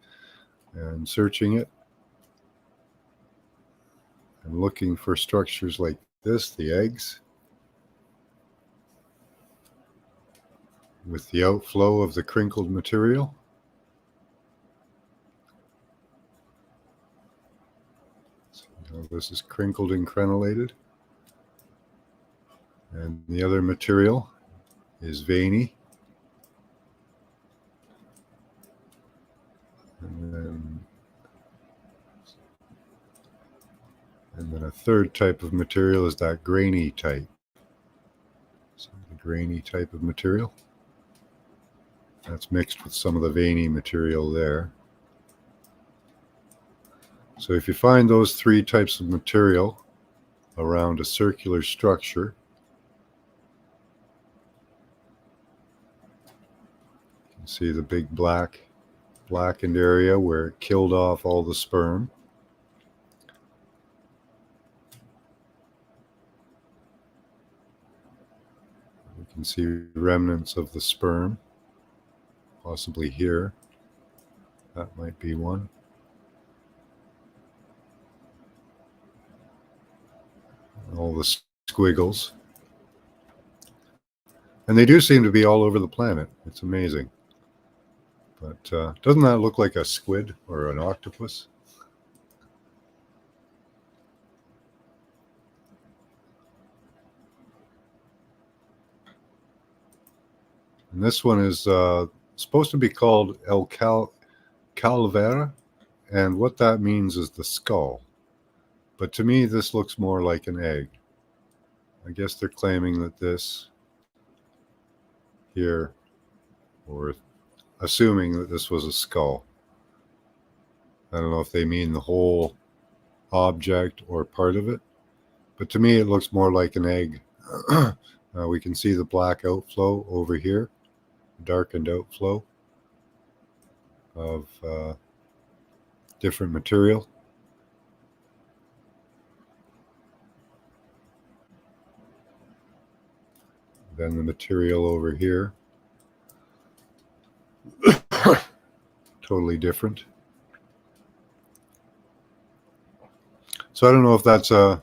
and searching it and looking for structures like this, the eggs, with the outflow of the crinkled material. So, this is crinkled and crenellated. And the other material is veiny. And then a third type of material is that grainy type. So the grainy type of material. That's mixed with some of the veiny material there. So if you find those three types of material around a circular structure, you can see the big blackened area where it killed off all the sperm. You can see remnants of the sperm, possibly here. That might be one. All the squiggles. And they do seem to be all over the planet. It's amazing. But doesn't that look like a squid or an octopus? And this one is supposed to be called El Calvera, and what that means is the skull. But to me, this looks more like an egg. I guess they're claiming that this here, or assuming that this was a skull. I don't know if they mean the whole object or part of it, but to me it looks more like an egg. We can see the black outflow over here, darkened outflow of different material. Then the material over here, totally different. So I don't know if that's a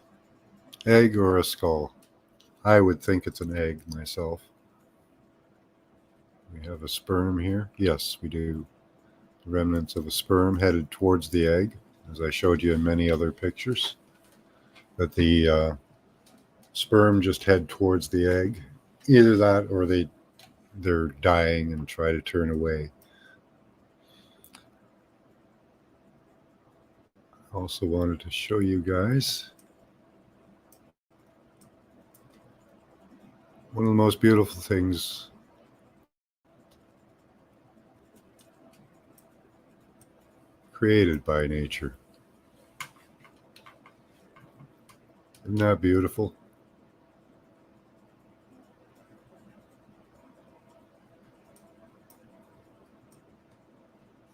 egg or a skull. I would think it's an egg myself. We have a sperm here. Yes, we do. Remnants of a sperm headed towards the egg, as I showed you in many other pictures. That the sperm just head towards the egg. Either that or they're dying and try to turn away. Also wanted to show you guys one of the most beautiful things created by nature. Isn't that beautiful?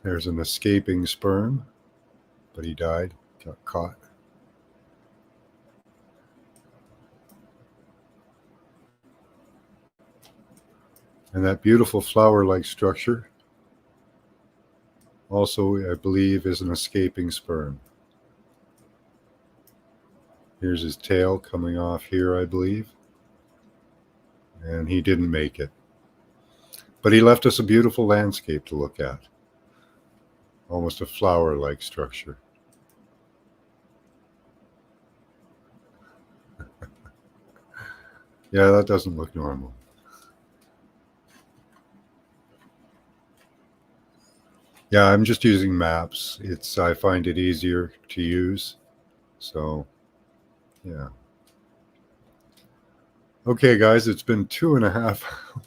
There's an escaping sperm, but he died, got caught. And that beautiful flower-like structure also, I believe, is an escaping sperm. Here's his tail coming off here, I believe. And he didn't make it. But he left us a beautiful landscape to look at. Almost a flower-like structure. Yeah, that doesn't look normal. Yeah, I'm just using maps. I find it easier to use. So, yeah. Okay, guys, it's been 2.5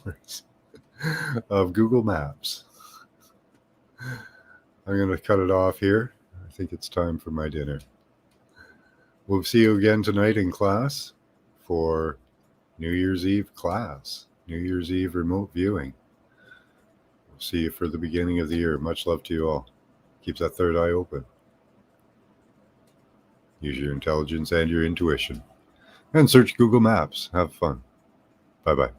hours of Google Maps. I'm going to cut it off here. I think it's time for my dinner. We'll see you again tonight in class for New Year's Eve class, New Year's Eve remote viewing. We'll see you for the beginning of the year. Much love to you all. Keep that third eye open. Use your intelligence and your intuition. And search Google Maps. Have fun. Bye-bye.